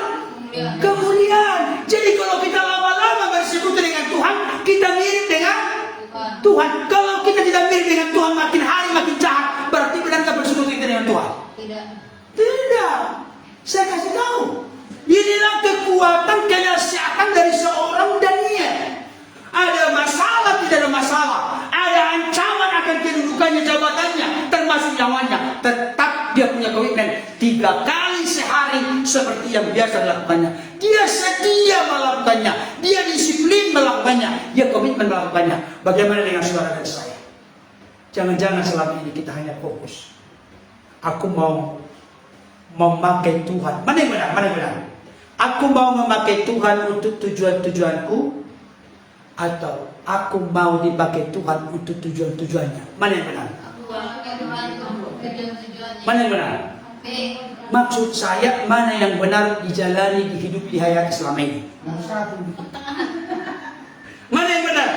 kemuliaan. Jadi kalau kita lama-lama bersekutu dengan Tuhan, kita mirip dengan Tuhan. Kalau kita tidak mirip dengan Tuhan, makin hari makin jahat. Berarti benar bersekutu kita dengan Tuhan? Tidak. Saya kasih tahu. Inilah kekuatan kesehatan dari seorang Daniel. Ada masalah, tidak ada masalah. Ada ancaman akan kedudukannya, jabatannya, termasuk nyawanya. Tetap dia punya komitmen 3 kali sehari seperti yang biasa dilakukannya. Dia setia melakukannya. Dia disiplin melakukannya. Dia komitmen melakukannya. Bagaimana dengan saudara dan saya? Jangan-jangan selama ini kita hanya fokus. Aku mau memakai Tuhan. Mana yang benar? Mana yang benar? Aku mau memakai Tuhan untuk tujuan-tujuanku, atau aku mau dipakai Tuhan untuk tujuan-tujuannya? Mana yang benar? Mana yang benar? Maksud saya, mana yang benar dijalani, dihidupi, dihayati selama ini? Mana yang benar?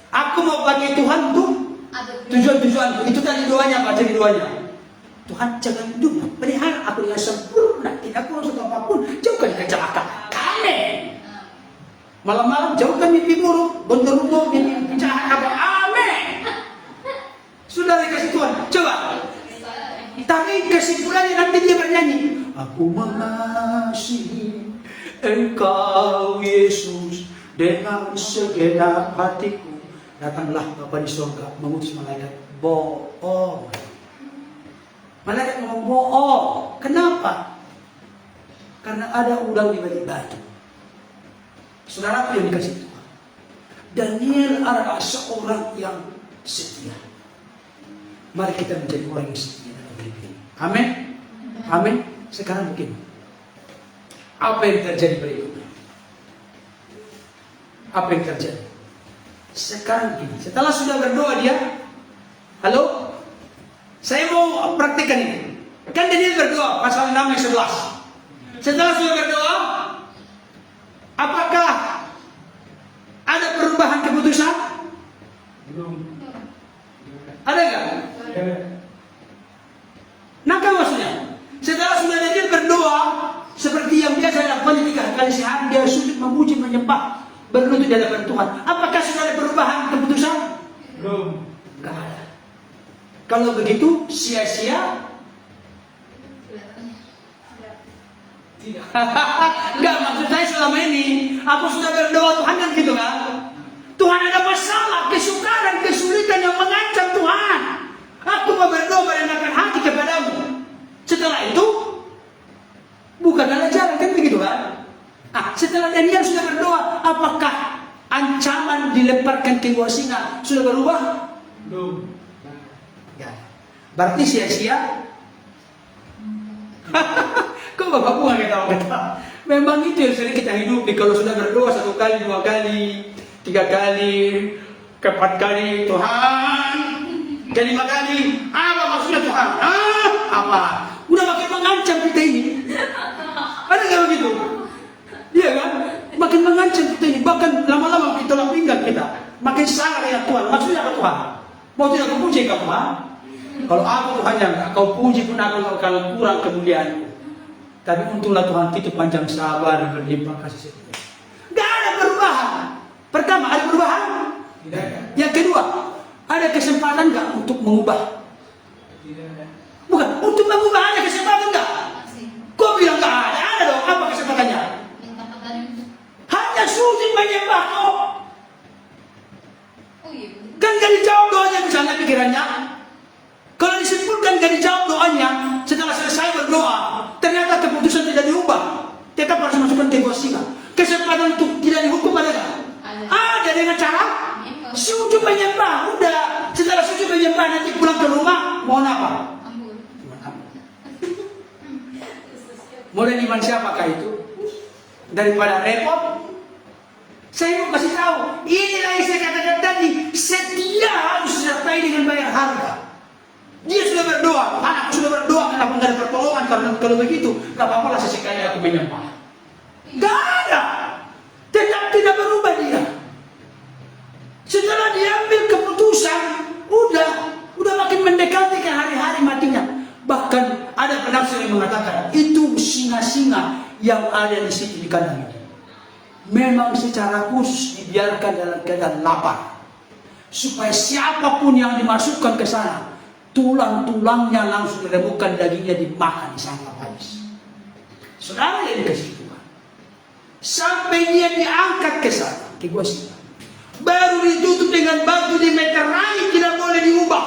Aku mau bagi Tuhan tuh tujuan-tujuan. Itu tadi doanya, baca di doanya. Tuhan jangan hidup, pelihara aku dengan sempurna, tidak kurang satu apapun, jauhkan dari celaka. Amin. Malam-malam jauhkan mimpi buruk, gondoruo, mimpi jahat, apa? Amin. Sudah dikasih Tuhan, coba. Tapi kesimpulannya nanti dia bernyanyi, aku mengasihi Engkau Yesus dengan segenap hatiku. Datanglah Bapa di surga mengutus malaikat bohong. Malaikat ngomong bohong. Kenapa? Karena ada udang di balik batu. Saudaraku yang dikasih Tuhan, Daniel adalah seorang yang setia. Mari kita menjadi orang yang setia dalam hidup ini. Amin. Amin. Sekarang mungkin apa yang terjadi berikutnya? Apa yang terjadi? Sekarang begini, setelah sudah berdoa dia, halo, saya mau praktikkan ini. Kan Daniel berdoa, pasal 6 ayat 11. Setelah sudah berdoa, apakah ada perubahan keputusan? Belum. Ada nggak? Nah, kan maksudnya, setelah sudah Daniel berdoa, seperti yang biasa dilakukan 3 kali sehari, dia sujud memuji, menyembah, berlutut di hadapan Tuhan. Apakah sudah ada perubahan keputusan? Belum. Nggak ada. Kalau begitu, sia-sia? Tidak. Enggak, maksud saya selama ini, aku sudah berdoa Tuhan kan gitu kan? Tuhan ada masalah, kesukaran, kesulitan yang mengancam Tuhan. Aku mau berdoa merendahkan hati kepadamu. Setelah itu, bukanlah jalan, kan begitu kan? Setelah Daniel sudah berdoa, apakah ancaman dilemparkan ke gua singa sudah berubah? Belum. Ya. Berarti sia-sia. Kok bapakku nggak ketawa-ketawa? Memang itu yang sering kita hidupi. Kalau sudah berdoa 1 kali, 2 kali, 3 kali, 4 kali, Tuhan, ke-5 kali, apa maksudnya Tuhan? Apa? Udah makin mengancam kita ini. Ada nggak begitu? Iya kan? Makin mengancam kita ini. Bahkan lama-lama kita tulang pinggang kita. Makin salah dengan Tuhan. Maksudnya apa Tuhan? Mau tidak aku puji kau Tuhan? Kalau aku Tuhan yang kau puji pun aku akan kurang kemuliaan. Tapi untunglah Tuhan itu panjang sabar dan berlimpah kasih setia. Gak ada perubahan. Pertama, ada perubahan? Tidak ada. Yang kedua, ada kesempatan gak untuk mengubah? Tidak ada. Bukan, untuk mengubah ada kesempatan gak? Kau bilang gak ada. Ada dong, apa kesempatannya? Hanya sujud menyembah kau. Kan gak dijawab doanya misalnya pikirannya. Kalau disimpulkan gak dijawab doanya, setelah selesai berdoa, ternyata keputusan tidak diubah, tetap harus masukkan ke gua singa. Kesempatan untuk tidak dihukum ada gak? Ada dengan cara sujud menyembah. Udah, setelah sujud menyembah nanti pulang ke rumah, mohon apa? Model iman siapakah itu? Daripada repot, saya mau kasih tahu. Inilah yang saya katakan tadi, setia harus disertai dengan bayar harga. Dia sudah berdoa, Tuhan aku sudah berdoa, kenapa enggak ada pertolongan? Karena kalau begitu, gak apa-apa lah sesekali aku menyembah. Gak ada, tetap tidak berubah dia. Setelah diambil keputusan, udah makin mendekati ke hari-hari matinya. Bahkan ada penafsir yang mengatakan itu singa-singa yang ada di situ di kandang ini memang secara khusus dibiarkan dalam keadaan lapar, supaya siapapun yang dimasukkan ke sana, tulang-tulangnya langsung diremukkan, dagingnya dimakan di sana habis. Saudara yang dikasih Tuhan, sampai dia diangkat ke sana, ke gua singa, baru ditutup dengan batu dimeterai, tidak boleh diubah,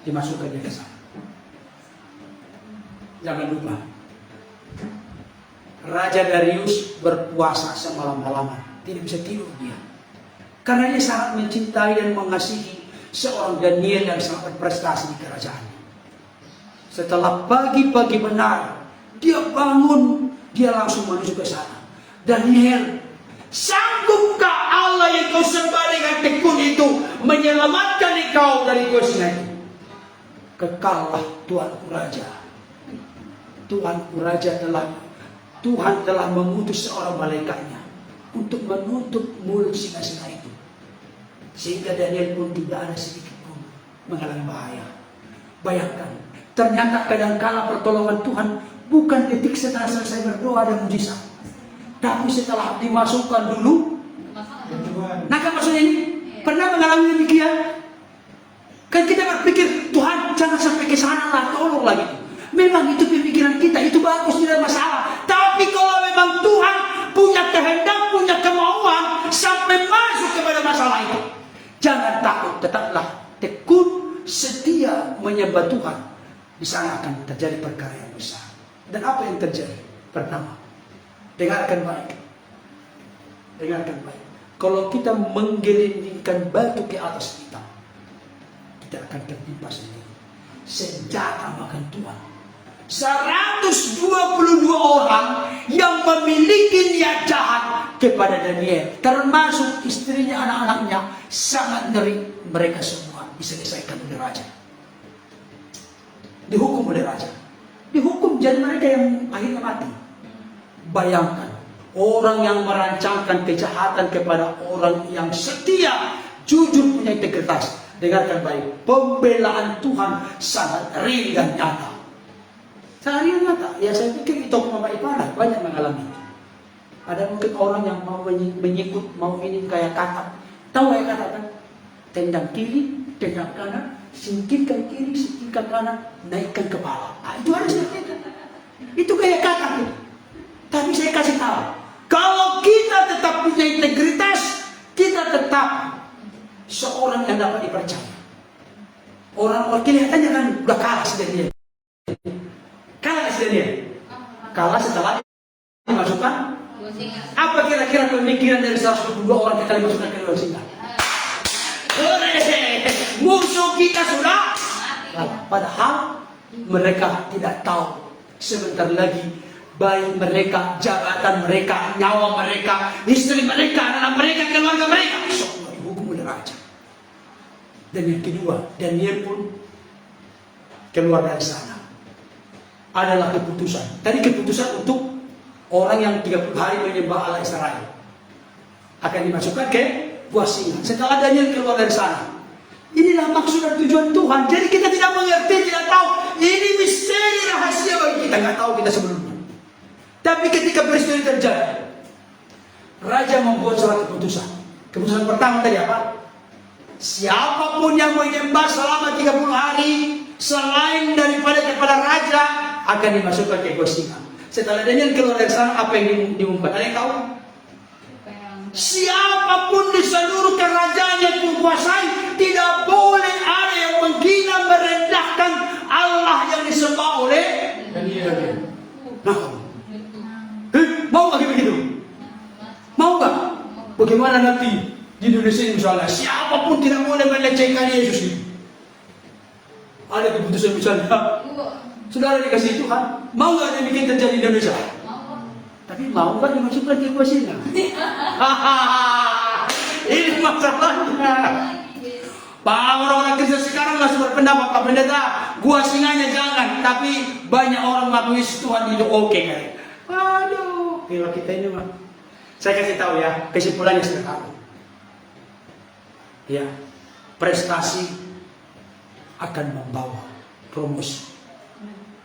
dimasukkan dia ke sana. Jangan lupa, Raja Darius berpuasa semalam-malaman, tidak bisa tidur dia, karena dia sangat mencintai dan mengasihi seorang Daniel yang sangat berprestasi di kerajaannya. Setelah pagi-pagi benar, dia bangun, dia langsung menuju ke sana. Daniel, sanggupkah Allah yang kau sembah dengan tekun itu menyelamatkan engkau dari gua singa itu? kekallah Tuanku Raja. Tuanku Raja Tuhan telah mengutus seorang malaikatnya untuk menutup mulut singa-singa itu. Sehingga Daniel pun tidak ada sedikit pun mengalami bahaya. Bayangkan, ternyata kadangkala pertolongan Tuhan bukan detik setelah selesai berdoa dan mujizat, tapi setelah dimasukkan dulu. Nah, kan maksudnya ini pernah mengalami demikian? Kan kita berpikir, Tuhan jangan sampai ke sana lah, tolong lagi. Memang itu pemikiran kita, itu bagus, tidak masalah. Tapi kalau memang Tuhan punya kehendak, punya kemauan sampai masuk kepada masalah itu, jangan takut, tetaplah tekun, setia menyembah Tuhan. Di sana akan terjadi perkara yang besar. Dan apa yang terjadi? Pertama, dengarkan baik. Dengarkan baik. Kalau kita menggelindingkan batu ke atas kita, kita akan tertimpa sendiri. Senjata makan Tuhan. 122 orang yang memiliki niat jahat kepada Daniel, termasuk istrinya, anak-anaknya, sangat ngeri. Mereka semua diselesaikan oleh raja. Dihukum oleh raja. Dihukum, jadi mereka yang akhirnya mati. Bayangkan, orang yang merancangkan kejahatan kepada orang yang setia, jujur, punya integritas. Dengarkan baik, pembelaan Tuhan sangat real dan nyata. Sehari nyata, ya saya pikir itu Mama Ipana banyak mengalami. Ada mungkin orang yang mau menyikut, mau ini kayak kakak. Tahu kayak kakak kan? Tendang kiri, tendang kanan, singkirkan kiri, singkirkan kanan, naikkan kepala. Nah, itu ada seperti itu. Itu kayak kakak. Tapi saya kasih tahu, kalau kita tetap punya integritas, kita tetap seorang yang dapat dipercaya. Orang kelihatannya kan udah kalah sudah dia. Kalah sudah dia. Kalah setelah dimasukkan. Apa kira-kira pemikiran dari 122 orang kita dimasukkan ke dalam singa? Musuh kita sudah. Padahal mereka tidak tahu sebentar lagi bayi mereka, jabatan mereka, nyawa mereka, istri mereka, anak mereka, keluarga mereka semua dihukum oleh raja. Dan yang kedua, Daniel pun keluar dari sana. Adalah keputusan. Tadi keputusan untuk orang yang 30 hari menyembah Allah Israel akan dimasukkan ke buah singa. Setelah Daniel keluar dari sana, inilah maksud dan tujuan Tuhan. Jadi kita tidak mengerti, tidak tahu. Ini misteri rahasia bagi kita, nggak tahu kita sebelumnya. Tapi ketika peristiwa ini terjadi, raja membuat surat keputusan. Keputusan pertama tadi apa? Siapapun yang menyembah selama 30 hari selain daripada kepada raja akan dimasukkan ke buah singa. Setelah Daniel keluar dari sana, apa yang diumumkan? Ada yang tahu? Siapapun di seluruh kerajaan yang kuasai, tidak boleh ada yang menghina, merendahkan Allah yang disembah oleh Daniel. Nah, mau nggak begitu? Mau nggak? Bagaimana nanti di Indonesia misalnya, siapapun tidak boleh melecehkan Yesus itu? Ada keputusan misalnya, saudara dikasih Tuhan, mau nggak demikian terjadi di Indonesia? Tapi mau nggak dimasukkan ke buah singa? Ini masalahnya. Orang-orang Kristen sekarang masih berpendapat, Pak Pendeta, buah singanya jangan. Tapi banyak orang mengakui Tuhan itu oke kan? Aduh, gila kita ini mah. Saya kasih tahu ya, kesimpulannya sederhana. Ya, prestasi akan membawa promosi.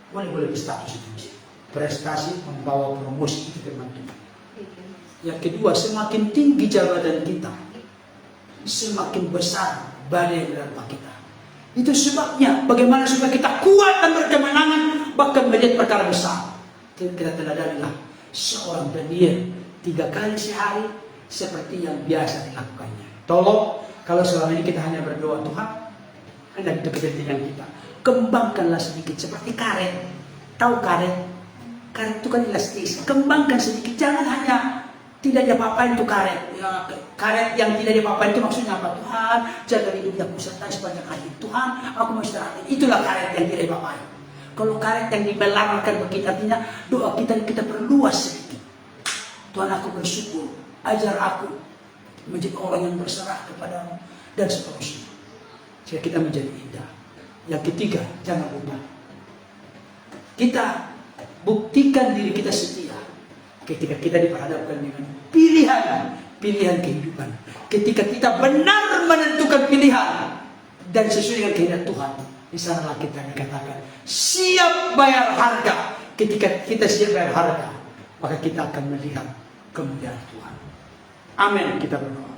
Boleh status itu. Prestasi membawa promosi, itu firman Tuhan. Yang kedua, semakin tinggi jabatan kita, semakin besar badai menerpa kita. Itu sebabnya bagaimana supaya kita kuat dan berkemenangan, bahkan melihat perkara besar. Kita teladanilah seorang Daniel 3 kali sehari seperti yang biasa dilakukannya. Tolong, kalau selama ini kita hanya berdoa, Tuhan, hendak itu kepentingan kita, kembangkanlah sedikit seperti karet. Tahu karet? Karet itu kan elastis. Kembangkan sedikit, jangan hanya tidak diapa-apain itu karet. Ya, karet yang tidak diapa-apain itu maksudnya apa? Tuhan, jaga hidupnya serta sepanjang hari. Tuhan, aku mau istirahat. Itulah karet yang tidak diapa-apain. Kalau karet yang dibelarkan begitu, artinya doa kita perluas sedikit. Tuhan, aku bersyukur, ajar aku menjadi orang yang berserah kepadamu dan seterusnya. Sehingga kita menjadi indah. Yang ketiga, jangan lupa. Kita buktikan diri kita setia ketika kita diperhadapkan dengan pilihan kehidupan. Ketika kita benar menentukan pilihan dan sesuai dengan kehendak Tuhan, di sanalah kita dikatakan siap bayar harga. Ketika kita siap bayar harga, maka kita akan melihat kemuliaan Tuhan. Amin. Kita berdoa.